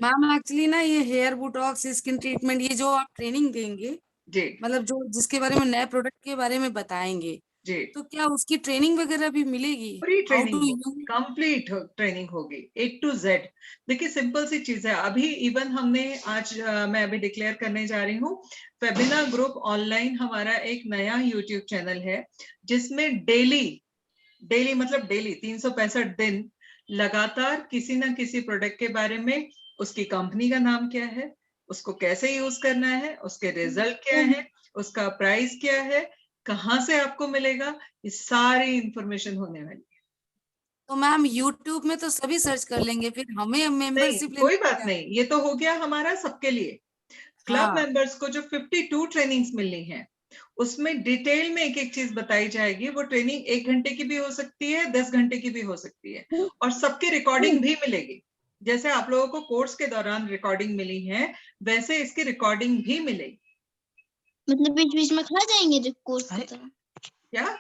मैम एक्चुअली ना ये हेयर बोटॉक्स स्किन ट्रीटमेंट ये जो आप ट्रेनिंग देंगे, जी मतलब जो जिसके बारे में नए प्रोडक्ट के बारे में बताएंगे, जी, तो क्या उसकी ट्रेनिंग वगैरह भी मिलेगी? पूरी हाउ ट्रेनिंग टू होगी, यूज? कंप्लीट ट्रेनिंग होगी A to Z। देखिए सिंपल सी चीज है, अभी इवन हमने आज मैं अभी डिक्लेयर करने जा रही हूँ, फेबिना ग्रुप ऑनलाइन हमारा एक नया यूट्यूब चैनल है जिसमें डेली डेली मतलब डेली 365 दिन लगातार किसी ना किसी प्रोडक्ट के बारे में, उसकी कंपनी का नाम क्या है, उसको कैसे यूज करना है, उसके रिजल्ट क्या है, उसका प्राइस क्या है, कहाँ से आपको मिलेगा, ये सारी इंफॉर्मेशन होने वाली है। तो मैम यूट्यूब में तो सभी सर्च कर लेंगे, फिर हमें नहीं मेंबरशिप लेने कोई की बात क्या? नहीं, ये तो हो गया हमारा सबके लिए। क्लब हाँ, मेंबर्स को जो 52 ट्रेनिंग्स मिलनी है उसमें डिटेल में एक एक चीज बताई जाएगी। वो ट्रेनिंग 1 घंटे की भी हो सकती है, 10 घंटे की भी हो सकती है, और सबकी रिकॉर्डिंग भी मिलेगी। जैसे आप लोगों को कोर्स के दौरान रिकॉर्डिंग मिली है, वैसे इसकी रिकॉर्डिंग भी मिलेगी। मतलब बीच बीच में खा जाएंगे जो कोर्स अरे, खत्म? क्या?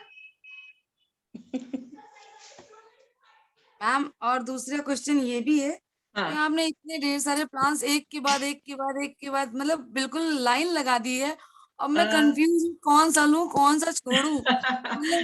मैम और दूसरा क्वेश्चन ये भी है कि हाँ आपने इतने ढेर सारे प्लान्स एक के बाद एक के बाद एक के बाद मतलब बिल्कुल लाइन लगा दी है। अब मैं अ, कंफ्यूज हूँ, कौन सा लूं कौन सा छोड़ूं। मतलब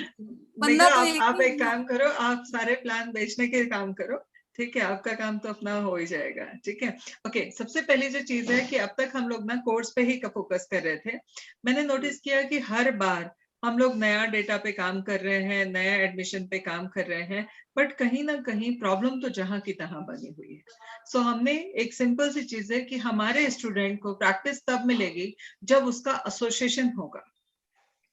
मेघा बंदा तो एक आप ही एक काम करो, आप सारे प्लान बेचने के काम करो, ठीक है? आपका काम तो अपना हो ही जाएगा, ठीक है? ओके, सबसे पहली जो चीज है कि अब तक हम लोग ना कोर्स पे ही फोकस कर रहे थे। मैंने नोटिस किया कि हर बार हम लोग नया डेटा पे काम कर रहे हैं, नया एडमिशन पे काम कर रहे हैं, बट कहीं ना कहीं प्रॉब्लम तो जहां की तहां बनी हुई है। सो हमने एक सिंपल सी चीज है कि हमारे स्टूडेंट को प्रैक्टिस तब मिलेगी जब उसका एसोसिएशन होगा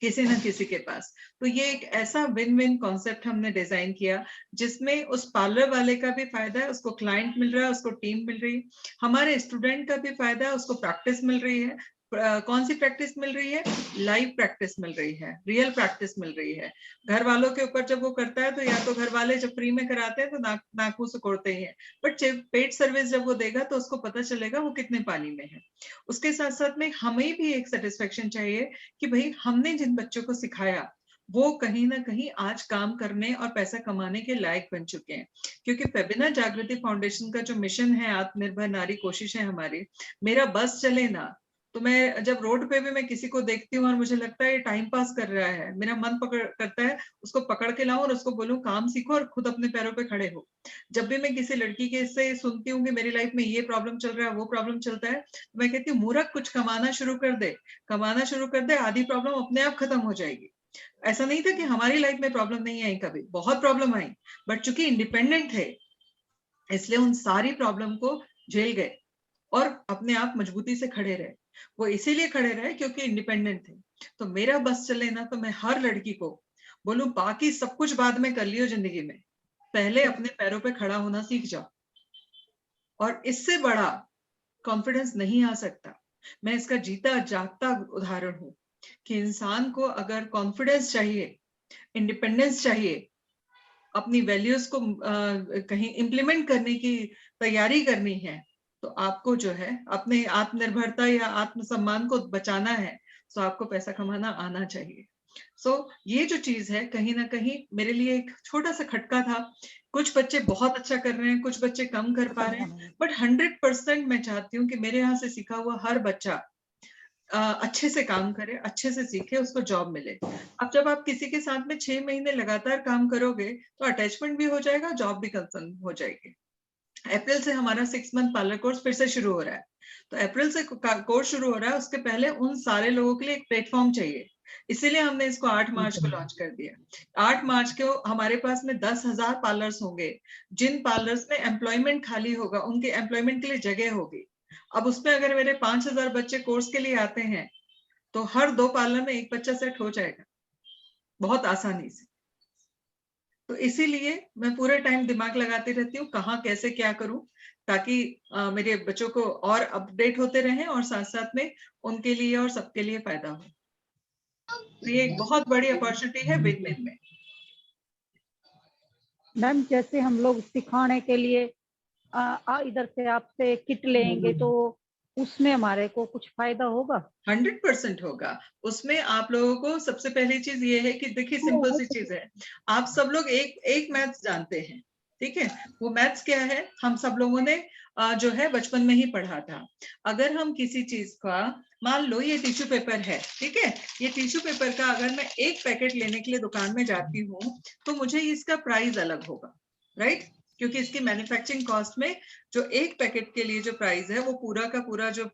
किसी न किसी के पास। तो ये एक ऐसा विन विन कॉन्सेप्ट हमने डिजाइन किया जिसमें उस पार्लर वाले का भी फायदा है, उसको क्लाइंट मिल रहा है, उसको टीम मिल रही है, हमारे स्टूडेंट का भी फायदा है, उसको प्रैक्टिस मिल रही है। कौन सी प्रैक्टिस मिल रही है? लाइव प्रैक्टिस मिल रही है, रियल प्रैक्टिस मिल रही है। घर वालों के ऊपर जब वो करता है तो या तो घर वाले जब फ्री में कराते हैं तो नाकू सुकोड़ते ही है, बट पेड सर्विस जब वो देगा तो उसको पता चलेगा वो कितने पानी में है। उसके साथ साथ में हमें भी एक सेटिस्फेक्शन चाहिए कि भाई हमने जिन बच्चों को सिखाया वो कहीं ना कहीं आज काम करने और पैसा कमाने के लायक बन चुके हैं। क्योंकि फेबिना जागृति फाउंडेशन का जो मिशन है, आत्मनिर्भर नारी कोशिश है हमारी, मेरा बस चले ना, तो मैं जब रोड पे भी मैं किसी को देखती हूँ और मुझे लगता है ये टाइम पास कर रहा है, मेरा मन पकड़ करता है उसको पकड़ के लाऊं और उसको बोलूं काम सीखो और खुद अपने पैरों पे खड़े हो। जब भी मैं किसी लड़की के से सुनती हूँ कि मेरी लाइफ में ये प्रॉब्लम चल रहा है, वो प्रॉब्लम चलता है, तो मैं कहती हूँ मूर्ख कुछ कमाना शुरू कर दे, कमाना शुरू कर दे, आधी प्रॉब्लम अपने आप खत्म हो जाएगी। ऐसा नहीं था कि हमारी लाइफ में प्रॉब्लम नहीं आई, कभी बहुत प्रॉब्लम आई, बट चूंकि इंडिपेंडेंट थे इसलिए उन सारी प्रॉब्लम को झेल गए और अपने आप मजबूती से खड़े रहे। वो इसीलिए खड़े रहे क्योंकि इंडिपेंडेंट थे। तो मेरा बस चले ना तो मैं हर लड़की को बोलूं बाकी सब कुछ बाद में कर लियो जिंदगी में, पहले अपने पैरों पे खड़ा होना सीख जाओ। और इससे बड़ा कॉन्फिडेंस नहीं आ सकता। मैं इसका जीता जागता उदाहरण हूं कि इंसान को अगर कॉन्फिडेंस चाहिए, इंडिपेंडेंस चाहिए, अपनी वैल्यूज को कहीं इंप्लीमेंट करने की तैयारी करनी है, तो आपको जो है अपने आत्मनिर्भरता या आत्मसम्मान को बचाना है, तो आपको पैसा कमाना आना चाहिए। ये जो चीज है कहीं ना कहीं मेरे लिए एक छोटा सा खटका था। कुछ बच्चे बहुत अच्छा कर रहे हैं, कुछ बच्चे कम कर पा रहे हैं, बट 100% मैं चाहती हूँ कि मेरे यहाँ से सीखा हुआ हर बच्चा अच्छे से काम करे, अच्छे से सीखे, उसको जॉब मिले। अब जब आप किसी के साथ में 6 महीने लगातार काम करोगे तो अटैचमेंट भी हो जाएगा, जॉब भी कंसर्न हो जाएगी। अप्रैल से हमारा 6 मंथ पार्लर कोर्स फिर से शुरू हो रहा है। तो अप्रैल से कोर्स शुरू हो रहा है, उसके पहले उन सारे लोगों के लिए एक प्लेटफॉर्म चाहिए, इसीलिए हमने इसको 8 मार्च को लॉन्च कर दिया। 8 मार्च को हमारे पास में 10,000 पार्लर्स होंगे। जिन पार्लर्स में एम्प्लॉयमेंट खाली होगा उनके एम्प्लॉयमेंट के लिए जगह होगी। अब उसमें अगर मेरे 5,000 बच्चे कोर्स के लिए आते हैं तो हर 2 पार्लर में एक बच्चा सेट हो जाएगा बहुत आसानी से। तो इसीलिए मैं पूरे टाइम दिमाग लगाती रहती हूँ कहाँ कैसे क्या करूं, ताकि मेरे बच्चों को और अपडेट होते रहें और साथ साथ में उनके लिए और सबके लिए फायदा हो। तो ये एक बहुत बड़ी अपॉर्चुनिटी है विन विन में। मैम जैसे हम लोग सिखाने के लिए इधर से आपसे किट लेंगे तो उसमें हमारे को कुछ फायदा होगा? 100% होगा। उसमें आप लोगों को सबसे पहली चीज ये है कि देखिए सिंपल सी चीज है, आप सब लोग एक मैथ्स जानते हैं, ठीक है? वो मैथ्स क्या है, हम सब लोगों ने जो है बचपन में ही पढ़ा था। अगर हम किसी चीज का, मान लो ये टिश्यू पेपर है, ठीक है, ये टिश्यू पेपर का अगर मैं एक पैकेट लेने के लिए दुकान में जाती हूँ तो मुझे इसका प्राइस अलग होगा, राइट? क्योंकि इसकी मैन्युफैक्चरिंग कॉस्ट में जो एक पैकेट के लिए जो प्राइस है वो पूरा का पूरा जो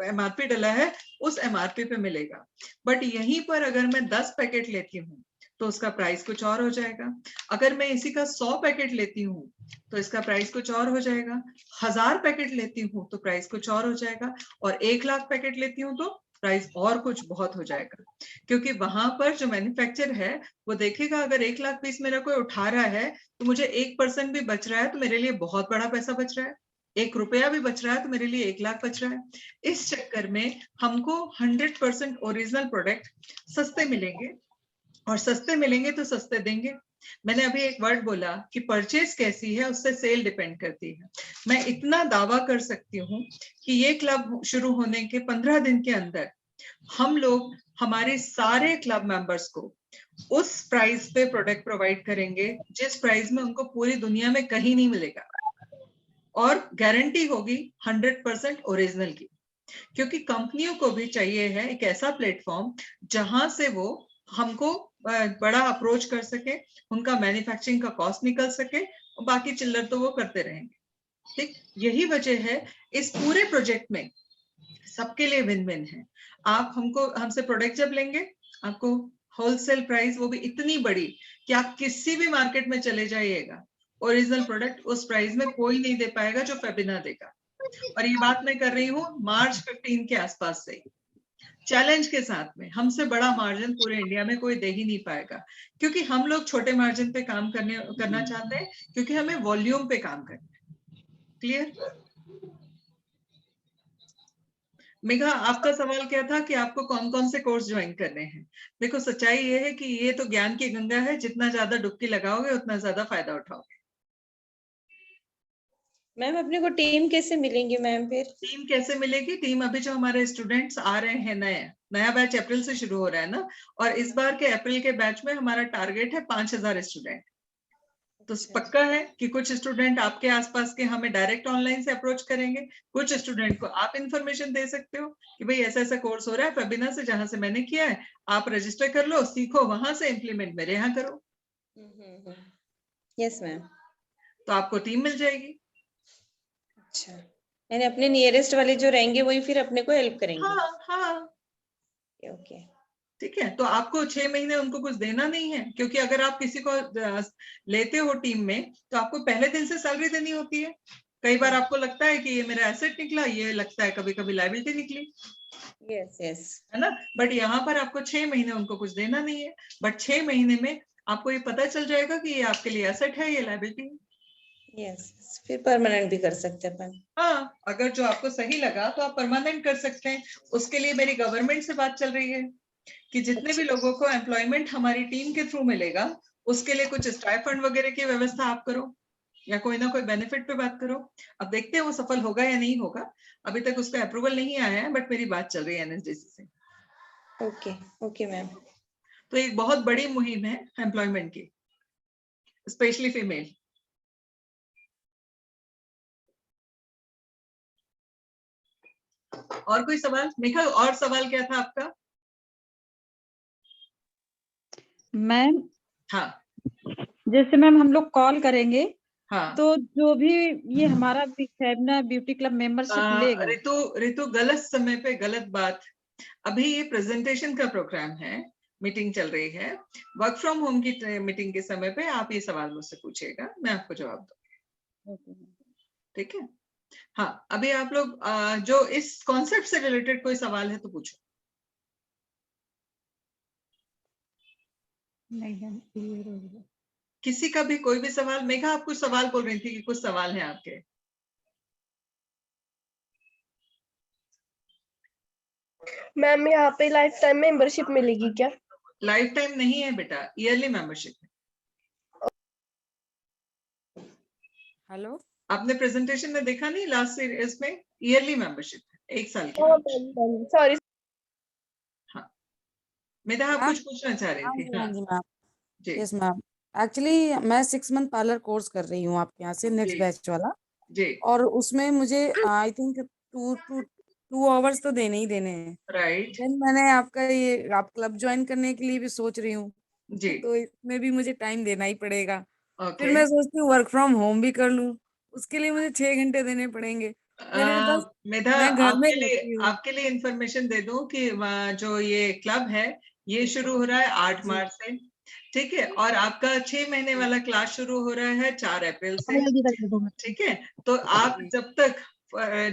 एमआरपी डला है उस एमआरपी पे मिलेगा। बट यहीं पर अगर मैं 10 पैकेट लेती हूँ तो उसका प्राइस कुछ और हो जाएगा। अगर मैं इसी का 100 पैकेट लेती हूँ तो इसका प्राइस कुछ और हो जाएगा। 1000 पैकेट लेती हूँ तो प्राइस कुछ और हो जाएगा, और 1,00,000 पैकेट लेती हूँ तो प्राइस और कुछ बहुत हो जाएगा। क्योंकि वहां पर जो मैन्युफैक्चर है वो देखेगा अगर 1,00,000 पीस मेरा कोई उठा रहा है तो मुझे 1% भी बच रहा है तो मेरे लिए बहुत बड़ा पैसा बच रहा है। 1 रुपया भी बच रहा है तो मेरे लिए 1,00,000 बच रहा है। इस चक्कर में हमको 100% ओरिजिनल प्रोडक्ट सस्ते मिलेंगे, और सस्ते मिलेंगे तो सस्ते देंगे। मैंने अभी एक वर्ड बोला कि परचेज कैसी है उससे सेल डिपेंड करती है। मैं इतना दावा कर सकती हूँ कि ये क्लब शुरू होने के 15 दिन के अंदर हम लोग हमारे सारे क्लब मेंबर्स को उस प्राइस पे प्रोडक्ट प्रोवाइड करेंगे जिस प्राइस में उनको पूरी दुनिया में कहीं नहीं मिलेगा, और गारंटी होगी 100% ओरिजिनल की। क्योंकि कंपनियों को भी चाहिए है एक ऐसा प्लेटफॉर्म जहां से वो हमको बड़ा अप्रोच कर सके, उनका मैन्युफैक्चरिंग का कॉस्ट निकल सके, और बाकी चिल्लर तो वो करते रहेंगे, ठीक? यही वजह है इस पूरे प्रोजेक्ट में सबके लिए विन विन है। आप हमसे प्रोडक्ट जब लेंगे, आपको होलसेल प्राइस, वो भी इतनी बड़ी कि आप किसी भी मार्केट में चले जाइएगा, ओरिजिनल प्रोडक्ट उस प्राइस में कोई नहीं दे पाएगा जो फेबिना देगा। और ये बात मैं कर रही हूँ मार्च 15 के आसपास से, चैलेंज के साथ में। हमसे बड़ा मार्जिन पूरे इंडिया में कोई दे ही नहीं पाएगा, क्योंकि हम लोग छोटे मार्जिन पे काम करना चाहते हैं, क्योंकि हमें वॉल्यूम पे काम करना है। क्लियर? मेघा, आपका सवाल क्या था कि आपको कौन कौन से कोर्स ज्वाइन करने हैं? देखो सच्चाई ये है कि ये तो ज्ञान की गंगा है, जितना ज्यादा डुबकी लगाओगे उतना ज्यादा फायदा उठाओगे। मैम अपने को टीम कैसे मिलेंगी मैम फिर? टीम कैसे मिलेगी? टीम अभी जो हमारे स्टूडेंट्स आ रहे हैं, नया बैच अप्रैल से शुरू हो रहा है ना, और इस बार के अप्रैल के बैच में हमारा टारगेट है 5,000 स्टूडेंट। तो पक्का है कि कुछ स्टूडेंट आपके आसपास के हमें डायरेक्ट ऑनलाइन से अप्रोच करेंगे, कुछ स्टूडेंट को आप इंफॉर्मेशन दे सकते हो कि भाई ऐसा ऐसा कोर्स हो रहा है फेबिना से, जहां से मैंने किया है, आप रजिस्टर कर लो, सीखो, वहां से इम्प्लीमेंट मेरे यहाँ करो। Yes ma'am. तो आपको टीम मिल जाएगी। अच्छा, यानी अपने नियरेस्ट वाले जो रहेंगे वही फिर अपने को हेल्प करेंगे? हाँ हाँ, ओके। ठीक है। तो आपको 6 महीने उनको कुछ देना नहीं है, क्योंकि अगर आप किसी को लेते हो टीम में तो आपको पहले दिन से सैलरी देनी होती है। कई बार आपको लगता है कि ये मेरा एसेट निकला, ये लगता है कभी कभी लायबिलिटी निकली, यस यस, है ना? बट यहाँ पर आपको 6 महीने उनको कुछ देना नहीं है, बट 6 महीने में आपको ये पता चल जाएगा कि ये आपके लिए एसेट है, ये लायबिलिटी है। यस, फिर परमानेंट भी कर सकते हैं अपन। हाँ, अगर जो आपको सही लगा तो आप परमानेंट कर सकते हैं। उसके लिए मेरी गवर्नमेंट से बात चल रही है कि जितने भी लोगों को एम्प्लॉयमेंट हमारी टीम के थ्रू मिलेगा उसके लिए कुछ स्टाइपेंड वगैरह की व्यवस्था आप करो, या कोई ना कोई बेनिफिट पे बात करो। अब देखते हैं वो सफल होगा या नहीं होगा, अभी तक उसका अप्रूवल नहीं आया है, बट मेरी बात चल रही है एनएसडीसी से। Okay okay ma'am. तो एक बहुत बड़ी मुहिम है एम्प्लॉयमेंट की, स्पेशली फीमेल। और कोई सवाल? मेघा, और सवाल क्या था आपका? मैम हाँ जैसे मैम हम लोग कॉल करेंगे हाँ, तो जो भी ये हमारा फेबिना ब्यूटी क्लब मेंबरशिप लेगा। ऋतु गलत समय पे गलत बात। अभी ये प्रेजेंटेशन का प्रोग्राम है, मीटिंग चल रही है। वर्क फ्रॉम होम की मीटिंग के समय पे आप ये सवाल मुझसे पूछिएगा, मैं आपको जवाब दूंगी, ठीक है? हाँ, अभी आप लोग जो इस कॉन्सेप्ट से रिलेटेड कोई सवाल है तो पूछो। नहीं मैम, क्लियर हो गया। किसी का भी कोई भी सवाल? मेघा, आप कुछ सवाल बोल रही थी कि कुछ सवाल हैं आपके। मैम यहाँ पे लाइफ टाइम मेंबरशिप मिलेगी क्या? लाइफ टाइम नहीं है बेटा, ईयरली मेंबरशिप है। हेलो, आपने प्रेजेंटेशन में देखा नहीं लास्ट इसमें? ईयरली मेंबरशिप है, 1 साल की। सॉरी। हाँ मेधा, आप मैम। कुछ पूछना चाह रही हाँ थी? जी, हाँ हाँ जी मैम। जी यस मैम। एक्चुअली मैं 6 मंथ पार्लर कोर्स कर रही हूँ आपके यहाँ से, नेक्स्ट जी बैच वाला। जी। और उसमें मुझे आई थिंक 2 आवर्स तो देने ही देने हैं। राइट। देन मैंने आपका ये आप क्लब ज्वाइन करने के लिए भी सोच रही हूँ, जी। तो इसमें भी मुझे टाइम देना ही पड़ेगा। फिर ओके। मैं सोचती हूँ वर्क फ्रॉम होम भी कर लूँ, उसके लिए मुझे 6 घंटे देने पड़ेंगे। मेरे पास, मेधा, मैं घर में रहती हूँ। आपके लिए इंफॉर्मेशन दे दूं कि जो ये क्लब है ये शुरू हो रहा है 8 जी मार्च से, ठीक है? और आपका 6 महीने वाला क्लास शुरू हो रहा है 4 अप्रैल से, ठीक है? तो आप जी। जब तक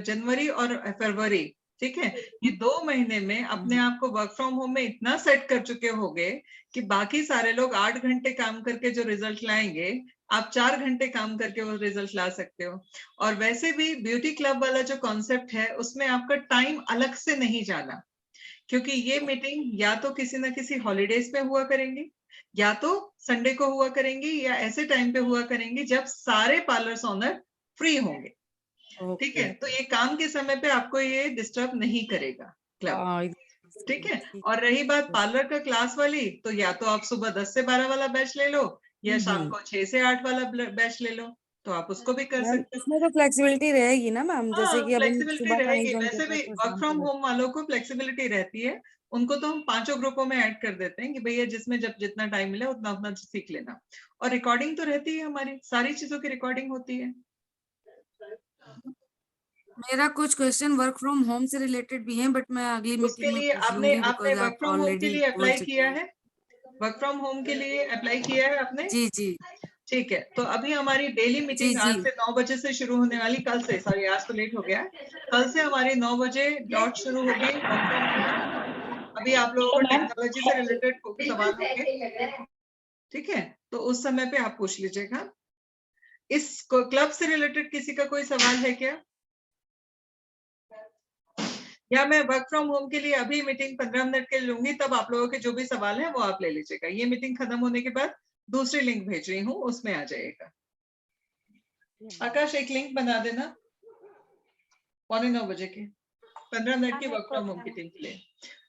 जनवरी और फरवरी, ठीक है, ये 2 महीने में अपने आप को वर्क फ्रॉम होम में इतना सेट कर चुके होगे कि बाकी सारे लोग 8 घंटे काम करके जो रिजल्ट लाएंगे, आप 4 घंटे काम करके वो रिजल्ट ला सकते हो। और वैसे भी ब्यूटी क्लब वाला जो कॉन्सेप्ट है उसमें आपका टाइम अलग से नहीं जाना, क्योंकि ये मीटिंग या तो किसी ना किसी हॉलीडेज पे हुआ करेंगी, या तो संडे को हुआ करेंगी, या ऐसे टाइम पे हुआ करेंगी जब सारे पार्लर्स ओनर फ्री होंगे, ठीक ओके। है? तो ये काम के समय पे आपको ये डिस्टर्ब नहीं करेगा क्लब, ठीक है? ठीक। और रही बात पार्लर का क्लास वाली, तो या तो आप सुबह 10 से 12 वाला बैच ले लो, या शाम को 6 से 8 वाला बैच ले लो, तो आप उसको भी कर मैम सकते हो। इसमें तो फ्लेक्सिबिलिटी रहेगी ना मैम, जैसे हाँ, कि अब हम फ्लेक्सिबिलिटी सुबह का नहीं रहेगी। ज्वाइन वैसे करते भी तो वर्क शाम फ्रॉम को होम वालों को फ्लेक्सिबिलिटी रहती है, उनको तो हम 5 ग्रुपों में ऐड कर देते हैं कि भैया जिसमें जब जितना टाइम मिले उतना उतना सीख लेना। और रिकॉर्डिंग तो रहती है, हमारी सारी चीजों की रिकॉर्डिंग होती है। मेरा कुछ क्वेश्चन वर्क फ्रॉम होम से रिलेटेड भी हैं, बट मैं अगली उसके मीटिंग में लिए पूछ आपने लूंगी आपने बिकॉज वर्क आप फ्रॉम होम के ऑलरेडी लिए बोल अप्लाई चुके किया हो। है? वर्क फ्रॉम होम के लिए अप्लाई किया है आपने? जी जी ठीक है, तो अभी हमारी डेली जी मीटिंग जी। आज से 9 बजे से शुरू होने वाली, कल से, सॉरी आज तो लेट हो गया, कल से हमारी 9 बजे डॉट शुरू होगी वर्क फ्रॉम होम। अभी आप लोगों को टेक्नोलॉजी से रिलेटेड सवाल होंगे, ठीक है? तो उस समय पे आप पूछ लीजिएगा। इस क्लब से रिलेटेड किसी का कोई सवाल है क्या? या मैं वर्क फ्रॉम होम के लिए अभी मीटिंग 15 मिनट के लिए लूंगी, तब आप लोगों के जो भी सवाल हैं वो आप ले लीजिएगा। ये मीटिंग खत्म होने के बाद दूसरी लिंक भेज रही हूँ, उसमें आ जाइएगा। आकाश, एक लिंक बना देना 8:45 बजे की, 15 मिनट की वर्क फ्रॉम होम की टीम के लिए।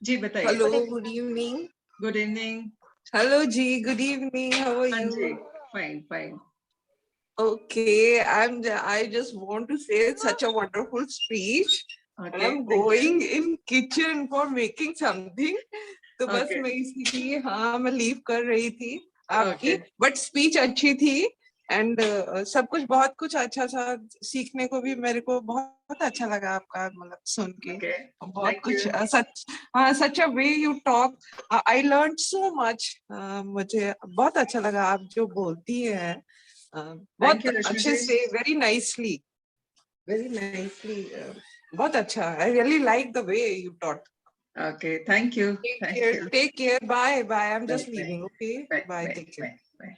जी बताइए। Hello, good evening. Good evening. Hello, G. Good evening. How are हाँ जी, you? Fine fine. Okay, I just want to say such a wonderful speech. Okay, I'm going in kitchen for making something. तो बस okay मैं इसी की हाँ मैं leave कर रही थी आपकी, ओके। बट स्पीच अच्छी थी एंड सब कुछ बहुत कुछ अच्छा सा सीखने को भी मेरे को बहुत अच्छा लगा आपका मतलब सुन के। ओके, बहुत थैंक कुछ यू। सच हाँ such a way you talk, I learn so much. मुझे बहुत अच्छा लगा आप जो बोलती है, बहुत थैंक यू रश्मि अच्छे जी। से, वेरी नाइसली बहुत अच्छा। I really like the way you taught. Okay, thank you, thank you. Take care, bye bye, I am just bye leaving, okay bye bye, bye take care. Bye.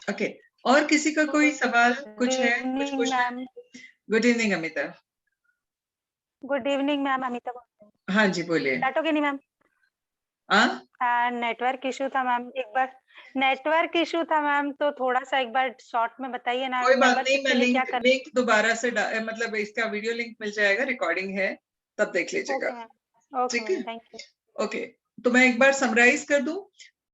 Okay, और किसी का कोई सवाल कुछ है, कुछ पूछना है? Ma'am. Good evening Amita. Good evening ma'am, Amita बोल रही हूँ। हाँ जी बोलिए। स्टार्ट हो गया नहीं मैम? हाँ, नेटवर्क इशू था मैम, एक बार नेटवर्क इशू था मैम, तो थोड़ा सा एक बार शॉर्ट में बताइए ना कोई बात नहीं, मेंबरशिप मैं के लिए क्या कर। लिंक दोबारा से मतलब इसका वीडियो लिंक मिल जाएगा, रिकॉर्डिंग है, तब देख लीजिएगा। ओके मैम, ओके ठीक मैम, है, थैंक यू। ओके। तो मैं एक बार समराइज कर दूं।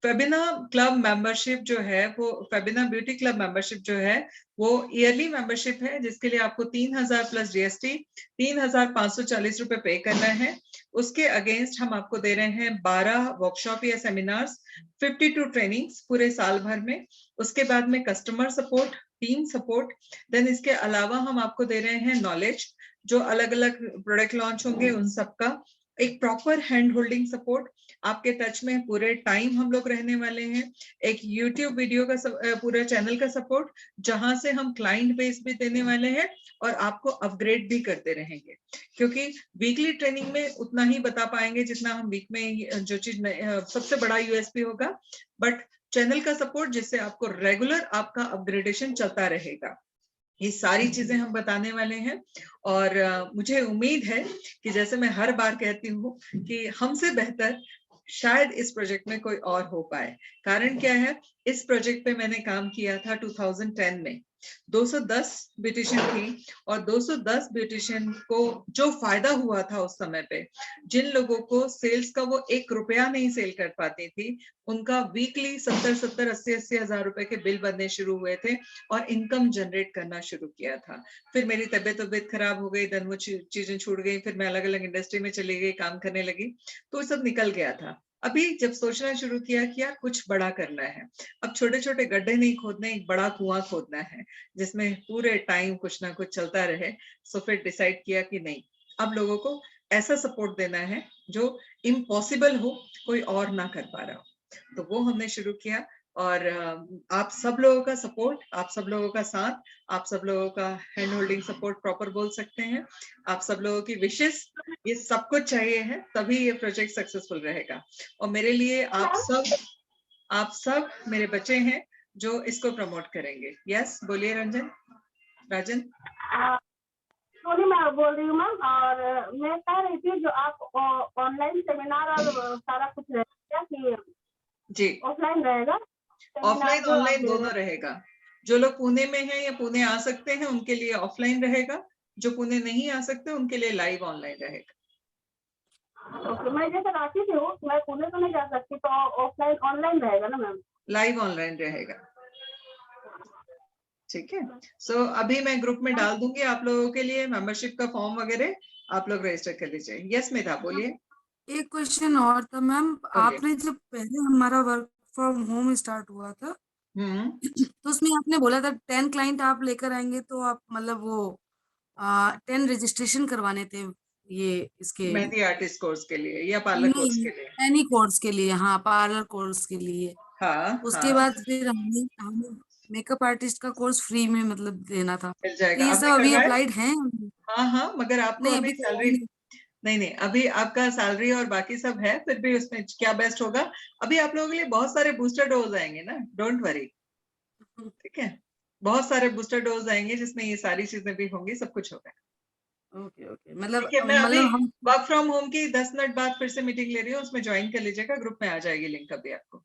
फेबिना क्लब मेंबरशिप जो है वो, फेबिना ब्यूटी क्लब मेंबरशिप जो है वो ईयरली मेंबरशिप है, जिसके लिए आपको 3000 प्लस जीएसटी 3540 रुपए पे करना है। उसके अगेंस्ट हम आपको दे रहे हैं 12 वर्कशॉप या सेमिनार्स, 52 ट्रेनिंग्स पूरे साल भर में। उसके बाद में customer support, team support, then इसके अलावा हम आपको दे रहे हैं नॉलेज, जो अलग अलग प्रोडक्ट लॉन्च होंगे उन सबका, एक प्रॉपर हैंड होल्डिंग सपोर्ट, आपके टच में पूरे टाइम हम लोग रहने वाले हैं, एक यूट्यूब वीडियो का पूरा चैनल का सपोर्ट, जहां से हम क्लाइंट बेस भी देने वाले हैं और आपको अपग्रेड भी करते रहेंगे, क्योंकि वीकली ट्रेनिंग में उतना ही बता पाएंगे जितना हम वीक में जो चीज सबसे बड़ा यूएसपी होगा, बट चैनल का सपोर्ट जिससे आपको रेगुलर आपका अपग्रेडेशन चलता रहेगा। ये सारी चीजें हम बताने वाले हैं और मुझे उम्मीद है कि जैसे मैं हर बार कहती हूँ कि हमसे बेहतर शायद इस प्रोजेक्ट में कोई और हो पाए। कारण क्या है, इस प्रोजेक्ट पे मैंने काम किया था 2010 में। 210 ब्यूटिशियन थी और 210 ब्यूटिशियन को जो फायदा हुआ था उस समय पे, जिन लोगों को सेल्स का वो 1 रुपया नहीं सेल कर पाती थी, उनका वीकली 70-70, 80-80 हजार रुपए के बिल बनने शुरू हुए थे और इनकम जनरेट करना शुरू किया था। फिर मेरी तबीयत खराब हो गई, देन वो चीजें छूट गई, फिर मैं अलग अलग इंडस्ट्री में चली गई, काम करने लगी, तो सब निकल गया था। अभी जब सोचना शुरू किया कि यार कुछ बड़ा करना है, अब छोटे छोटे गड्ढे नहीं खोदने, एक बड़ा कुआं खोदना है जिसमें पूरे टाइम कुछ ना कुछ चलता रहे। सो फिर डिसाइड किया कि नहीं, अब लोगों को ऐसा सपोर्ट देना है जो इम्पॉसिबल हो, कोई और ना कर पा रहा हो, तो वो हमने शुरू किया। और आप सब लोगों का सपोर्ट, आप सब लोगों का साथ, आप सब लोगों का हैंड होल्डिंग सपोर्ट प्रॉपर बोल सकते हैं, आप सब लोगों की विशेस, ये सब कुछ चाहिए है, तभी ये प्रोजेक्ट सक्सेसफुल रहेगा। और मेरे लिए आप सब मेरे बच्चे हैं जो इसको प्रमोट करेंगे। यस, बोलिए राजन। सोनी मैं बोल रही हूँ मैम, और मैं कह रही थी जो आप ऑनलाइन सेमिनार और सारा कुछ रहेगा कि जी ऑफलाइन रहेगा? ऑफलाइन ऑनलाइन दोनों रहेगा। जो लोग पुणे में हैं या पुणे आ सकते हैं उनके लिए ऑफलाइन रहेगा, जो पुणे नहीं आ सकते उनके लिए लाइव ऑनलाइन रहेगा। ओके, मैं जैसे रांची से हूँ, मैं पुणे तो नहीं जा सकती, तो ऑफलाइन ऑनलाइन रहेगा ना मैम? लाइव ऑनलाइन रहेगा, ठीक है। सो अभी मैं ग्रुप में डाल दूंगी आप लोगों के लिए मेंबरशिप का फॉर्म वगैरह, आप लोग रजिस्टर कर लीजिए। यस मेधा बोलिए। एक क्वेश्चन और था मैम, आपने जब पहले हमारा वर्क फ्रॉम होम स्टार्ट हुआ था तो उसमें आपने बोला था 10 क्लाइंट आप लेकर आएंगे, तो आप मतलब वो 10 रजिस्ट्रेशन करवाने थे ये इसके मेहंदी आर्टिस्ट कोर्स के लिए या पार्लर कोर्स के लिए? एनी कोर्स के लिए, हाँ पार्लर कोर्स के लिए। हाँ, उसके बाद फिर हमें मेकअप आर्टिस्ट का कोर्स फ्री में मतलब देना था, मिल तो जाएगा। ये सब अभी अप्लाइड है? हाँ, मगर आपको नहीं अभी अभी सैलरी नहीं, अभी आपका सैलरी और बाकी सब है, फिर भी उसमें क्या बेस्ट होगा, अभी आप लोगों के लिए बहुत सारे बूस्टर डोज आएंगे ना, डोंट वरी, ठीक है। बहुत सारे बूस्टर डोज आएंगे जिसमें ये सारी चीजें भी होंगी, सब कुछ होगा। ओके मतलब ठीक है, मैं अभी हम वर्क फ्रॉम होम की 10 मिनट बाद फिर से मीटिंग ले रही हूँ, उसमें ज्वाइन कर लीजिएगा, ग्रुप में आ जाएगी लिंक अभी आपको।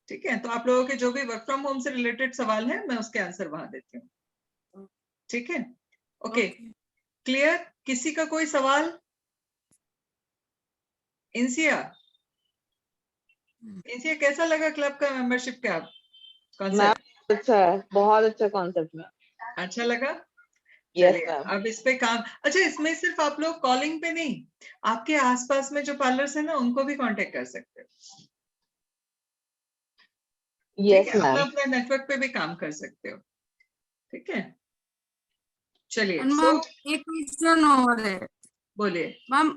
ठीक है, तो आप लोगों के जो भी वर्क फ्रॉम होम से रिलेटेड सवाल है मैं उसके आंसर वहां देती हूँ, ठीक है। Okay, clear? किसी का कोई सवाल? इंसिया कैसा लगा क्लब का मेंबरशिप का कॉन्सेप्ट? अच्छा है, बहुत अच्छा कॉन्सेप्ट है। अच्छा लगा? यस चलिए मैम। अब इस पे काम। अच्छा, इसमें सिर्फ आप लोग कॉलिंग पे नहीं, आपके आसपास में जो पार्लर्स है ना उनको भी कांटेक्ट कर सकते हो। Yes ma'am. अपना नेटवर्क पे भी काम कर सकते हो, ठीक है। चलिए एक क्वेश्चन और है। बोलिए मैम,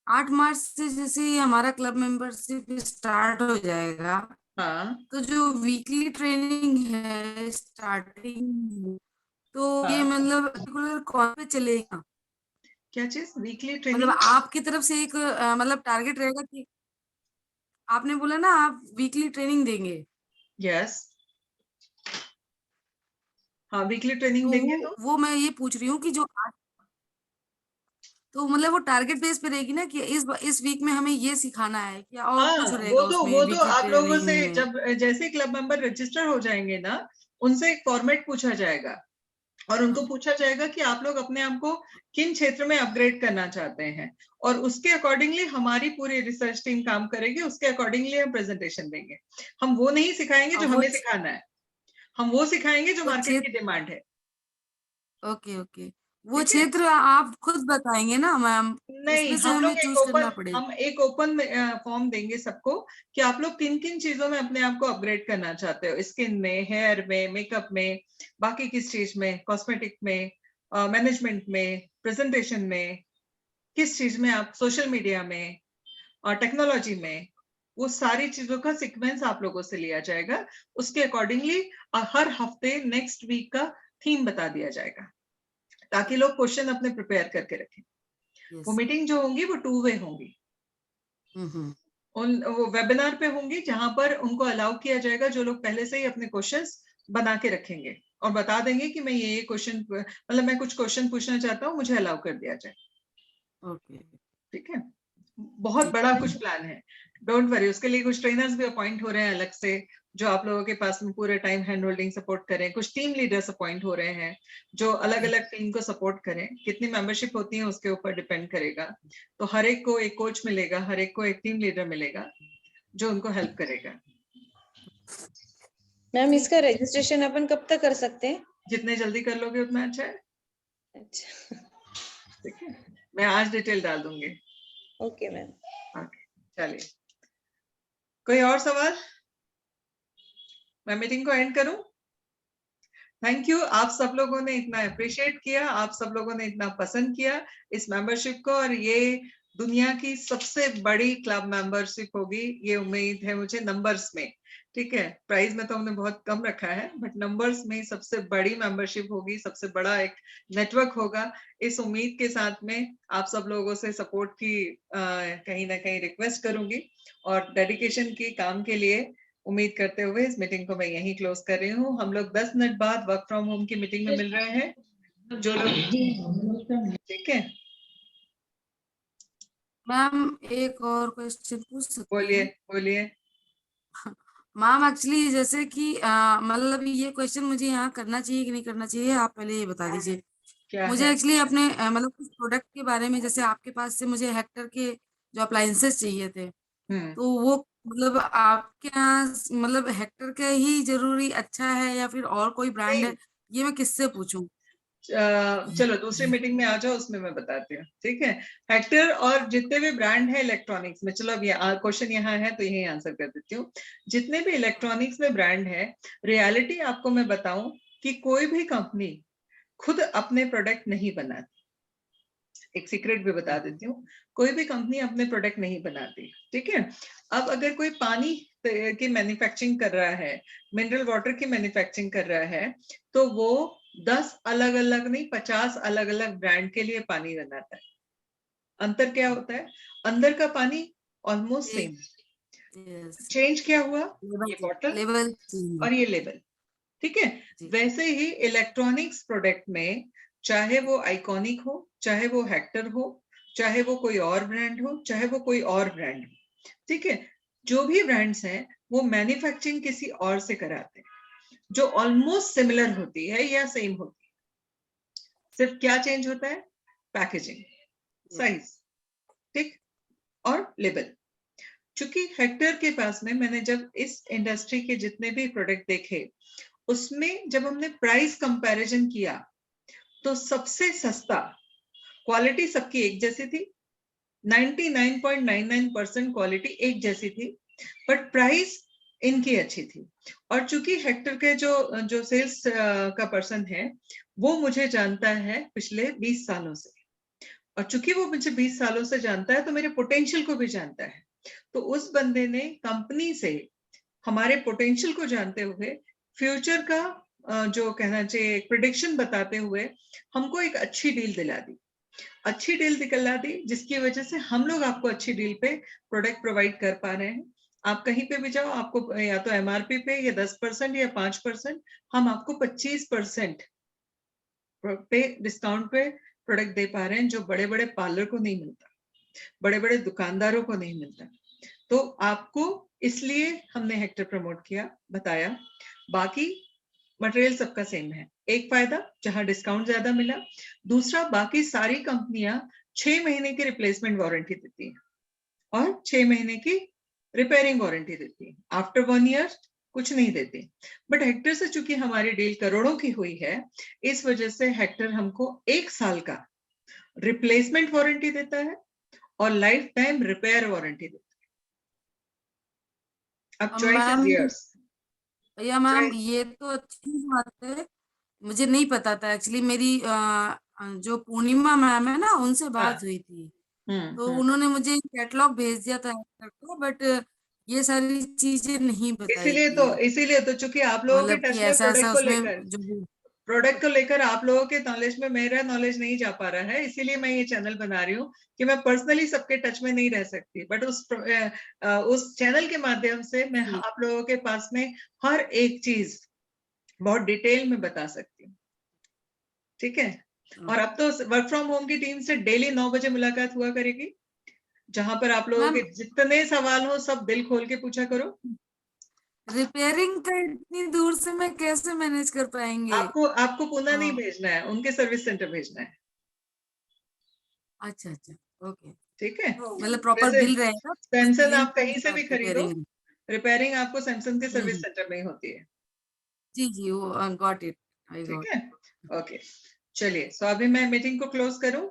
8 मार्च से जैसे ही हमारा क्लब मेंबरशिप स्टार्ट हो जाएगा, हाँ, तो जो वीकली ट्रेनिंग है स्टार्टिंग, तो ये हाँ। मतलब रेगुलर कॉल पे चलेगा? क्या चीज वीकली ट्रेनिंग? मतलब आपकी तरफ से एक मतलब टारगेट रहेगा कि आपने बोला ना आप वीकली ट्रेनिंग देंगे? यस, हाँ वीकली ट्रेनिंग तो देंगे। वो मैं ये पूछ रही हूँ कि जो तो मतलब वो टारगेट बेस पे रहेगी ना कि इस वीक में हमें ये सिखाना है, क्या और कुछ रहेगा उसमें वो तो वीकली आप लोगों से ट्रेनिंग में? जब जैसे क्लब मेंबर रजिस्टर हो जाएंगे ना, उनसे एक फॉर्मेट पूछा जाएगा और उनको पूछा जाएगा कि आप लोग अपने आप को किन क्षेत्र में अपग्रेड करना चाहते हैं, और उसके अकॉर्डिंगली हमारी पूरी रिसर्च टीम काम करेगी, उसके अकॉर्डिंगली हम प्रेजेंटेशन देंगे। हम वो नहीं सिखाएंगे जो हमें सिखाना है, हम वो सिखाएंगे जो मार्केट की डिमांड है। ओके वो क्षेत्र आप खुद बताएंगे ना मैम? नहीं, उसमें से हमें चूज करना पड़ेगा? हम एक ओपन फॉर्म देंगे सबको कि आप लोग किन किन चीजों में अपने आप को अपग्रेड करना चाहते हो, स्किन में, हेयर में, मेकअप में, बाकी किस चीज में, कॉस्मेटिक में, मैनेजमेंट में, प्रेजेंटेशन में, किस चीज में आप, सोशल मीडिया में और टेक्नोलॉजी में, वो सारी चीजों का सीक्वेंस आप लोगों से लिया जाएगा। उसके अकॉर्डिंगली हर हफ्ते नेक्स्ट वीक का थीम बता दिया जाएगा ताकि लोग क्वेश्चन अपने प्रिपेयर करके रखें। वो मीटिंग जो होंगी वो 2 वे होंगी, वो वेबिनार पे होंगी जहां पर उनको अलाउ किया जाएगा, जो लोग पहले से ही अपने क्वेश्चंस बना के रखेंगे और बता देंगे कि मैं ये क्वेश्चन, मतलब मैं कुछ क्वेश्चन पूछना चाहता हूँ, मुझे अलाउ कर दिया जाए। ओके, ठीक है, बहुत बड़ा कुछ प्लान है, डोंट वरी। उसके लिए कुछ ट्रेनर्स भी अपॉइंट हो रहे हैं अलग से, जो आप लोगों के पास में पूरे टाइम हैंड होल्डिंग सपोर्ट करें। कुछ टीम लीडर्स अपॉइंट हो रहे हैं जो अलग अलग टीम को सपोर्ट करें। कितनी मेंबरशिप होती है उसके ऊपर डिपेंड करेगा। तो हर एक को एक कोच मिलेगा, हर एक को एक टीम लीडर मिलेगा जो उनको हेल्प करेगा। मैम इसका रजिस्ट्रेशन अपन कब तक कर सकते हैं? जितने जल्दी कर लोगे उतना अच्छा है। अच्छा, ठीक है, मैं आज डिटेल डाल दूंगी। Okay ma'am. चलिए, कोई और सवाल? मैं मीटिंग को एंड करूं? थैंक यू, आप सब लोगों ने इतना अप्रिशिएट किया, आप सब लोगों ने इतना पसंद किया इस मेंबरशिप को, और ये दुनिया की सबसे बड़ी क्लब मेंबरशिप होगी, ये उम्मीद है मुझे नंबर्स में। ठीक है, प्राइस में तो हमने बहुत कम रखा है, बट नंबर्स में सबसे बड़ी मेंबरशिप होगी, सबसे बड़ा एक नेटवर्क होगा। इस उम्मीद के साथ में आप सब लोगों से सपोर्ट की कहीं ना कहीं रिक्वेस्ट करूंगी, और डेडिकेशन की काम के लिए उम्मीद करते हुए इस मीटिंग को मैं यहीं क्लोज कर रही हूँ। हम लोग 10 मिनट बाद वर्क फ्रॉम होम की मीटिंग में मिल रहे हैं जो लोग। ठीक है मैम एक और क्वेश्चन पूछ सकते बोलिए हैं? बोलिए। मैम एक्चुअली जैसे कि मतलब ये क्वेश्चन मुझे यहाँ करना चाहिए कि नहीं करना चाहिए, आप पहले ये बता दीजिए। क्या मुझे है? एक्चुअली अपने मतलब कुछ प्रोडक्ट के बारे में, जैसे आपके पास से मुझे हेक्टर के जो अप्लायंसेस चाहिए थे, तो वो मतलब आपके यहाँ मतलब हेक्टर का ही जरूरी अच्छा है या फिर और कोई ब्रांड है, ये मैं किससे पूछूं? चलो दूसरी मीटिंग में आ जाओ, उसमें मैं बताती हूँ। ठीक है, हेक्टर और जितने भी ब्रांड है इलेक्ट्रॉनिक्स में, चलो अब क्वेश्चन यहाँ है तो यही आंसर कर देती हूँ। जितने भी इलेक्ट्रॉनिक्स में ब्रांड है, रियलिटी आपको मैं बताऊं कि कोई भी कंपनी खुद अपने प्रोडक्ट नहीं बनाती। एक सीक्रेट भी बता देती हूँ, कोई भी कंपनी अपने प्रोडक्ट नहीं बनाती। ठीक है, अब अगर कोई पानी की मैन्युफैक्चरिंग कर रहा है, मिनरल वाटर की मैन्युफैक्चरिंग कर रहा है, तो वो 10 अलग अलग नहीं 50 अलग अलग ब्रांड के लिए पानी बनाता है। अंतर क्या होता है? अंदर का पानी ऑलमोस्ट सेम, चेंज क्या हुआ? ये बॉटल और ये लेबल। ठीक है, वैसे ही इलेक्ट्रॉनिक्स प्रोडक्ट में, चाहे वो आइकॉनिक हो, चाहे वो हेक्टर हो, चाहे वो कोई और ब्रांड हो, चाहे वो कोई और ब्रांड हो, ठीक है, जो भी ब्रांड्स हैं वो मैन्युफैक्चरिंग किसी और से कराते हैं जो ऑलमोस्ट सिमिलर होती है या सेम होती है। सिर्फ क्या चेंज होता है? पैकेजिंग, साइज, ठीक, और लेबल। चूंकि हेक्टर के पास में, मैंने जब इस इंडस्ट्री के जितने भी प्रोडक्ट देखे, उसमें जब हमने प्राइस कंपैरिजन किया तो सबसे सस्ता, क्वालिटी सबकी एक जैसी थी, 99.99% क्वालिटी एक जैसी थी, बट प्राइस इनकी अच्छी थी। और चूंकि हेक्टर के जो सेल्स का पर्सन है, वो मुझे जानता है पिछले 20 सालों से, और चूंकि वो मुझे 20 सालों से जानता है तो मेरे पोटेंशियल को भी जानता है। तो उस बंदे ने कंपनी से हमारे पोटेंशियल को जानते हुए, फ्यूचर का जो कहना चाहिए प्रेडिक्शन बताते हुए, हमको एक अच्छी डील दिला दी, अच्छी डील दिला दी, जिसकी वजह से हम लोग आपको अच्छी डील पे प्रोडक्ट प्रोवाइड कर पा रहे हैं। आप कहीं पे भी जाओ, आपको या तो एमआरपी पे या 10% या 5%, हम आपको 25% पे डिस्काउंट पे प्रोडक्ट दे पा रहे हैं, जो बड़े बड़े पार्लर को नहीं मिलता, बड़े बड़े दुकानदारों को नहीं मिलता। तो आपको इसलिए हमने हेक्टर प्रमोट किया, बताया। बाकी मटेरियल सबका सेम है। एक फायदा जहां डिस्काउंट ज्यादा मिला, दूसरा बाकी सारी कंपनियां 6 महीने की रिप्लेसमेंट वारंटी देती है और 6 महीने की रिपेयरिंग वारंटी देती है। आफ्टर 1 ईयर कुछ नहीं देती। बट हेक्टर से चूंकि हमारी डील करोड़ों की हुई है, इस वजह से हेक्टर हमको 1 साल का रिप्लेसमेंट वारंटी देता है और लाइफ टाइम रिपेयर वारंटी देता है। अब चॉइस इज योर्स। भैया मैम ये तो अच्छी बात है, मुझे नहीं पता था एक्चुअली। मेरी जो पूर्णिमा मैम है ना, उनसे बात हुई थी, तो उन्होंने मुझे कैटलॉग भेज दिया था को, बट ये सारी चीजें नहीं बताई थी। इसीलिए तो चूंकि आप लोगों के मतलब टच कि में ऐसा ऐसा प्रोडक्ट को उसमें लेकर, जो प्रोडक्ट को लेकर आप लोगों के नॉलेज में मेरा नॉलेज नहीं जा पा रहा है, इसीलिए मैं ये चैनल बना रही हूँ कि मैं पर्सनली सबके टच में नहीं रह सकती, बट उस चैनल के माध्यम से मैं आप लोगों के पास में हर एक चीज बहुत डिटेल में बता सकती हूँ। ठीक है, और अब तो वर्क फ्रॉम होम की टीम से डेली 9 बजे मुलाकात हुआ करेगी, जहां पर आप लोगों के जितने सवाल हो सब दिल खोल के पूछा करो। रिपेयरिंग का इतनी दूर से मैं कैसे मैनेज कर पाएंगे? आपको पुणे नहीं भेजना है, उनके सर्विस सेंटर भेजना है। अच्छा अच्छा, ओके, ठीक है, मतलब प्रॉपर बिल रहेगा। सैमसंग आप कहीं से भी खरीदो, रिपेयरिंग रिपेयरिंग आपको सैमसंग के सर्विस सेंटर में ही होती है। जी जी, वो गॉट इट, आई ठीक गॉट। है, ओके, चलिए, सो अभी मैं मीटिंग को क्लोज करूं।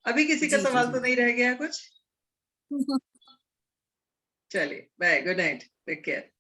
अभी किसी का जी, सवाल जी, तो जी। नहीं रह गया कुछ? चलिए, bye, good night, take care.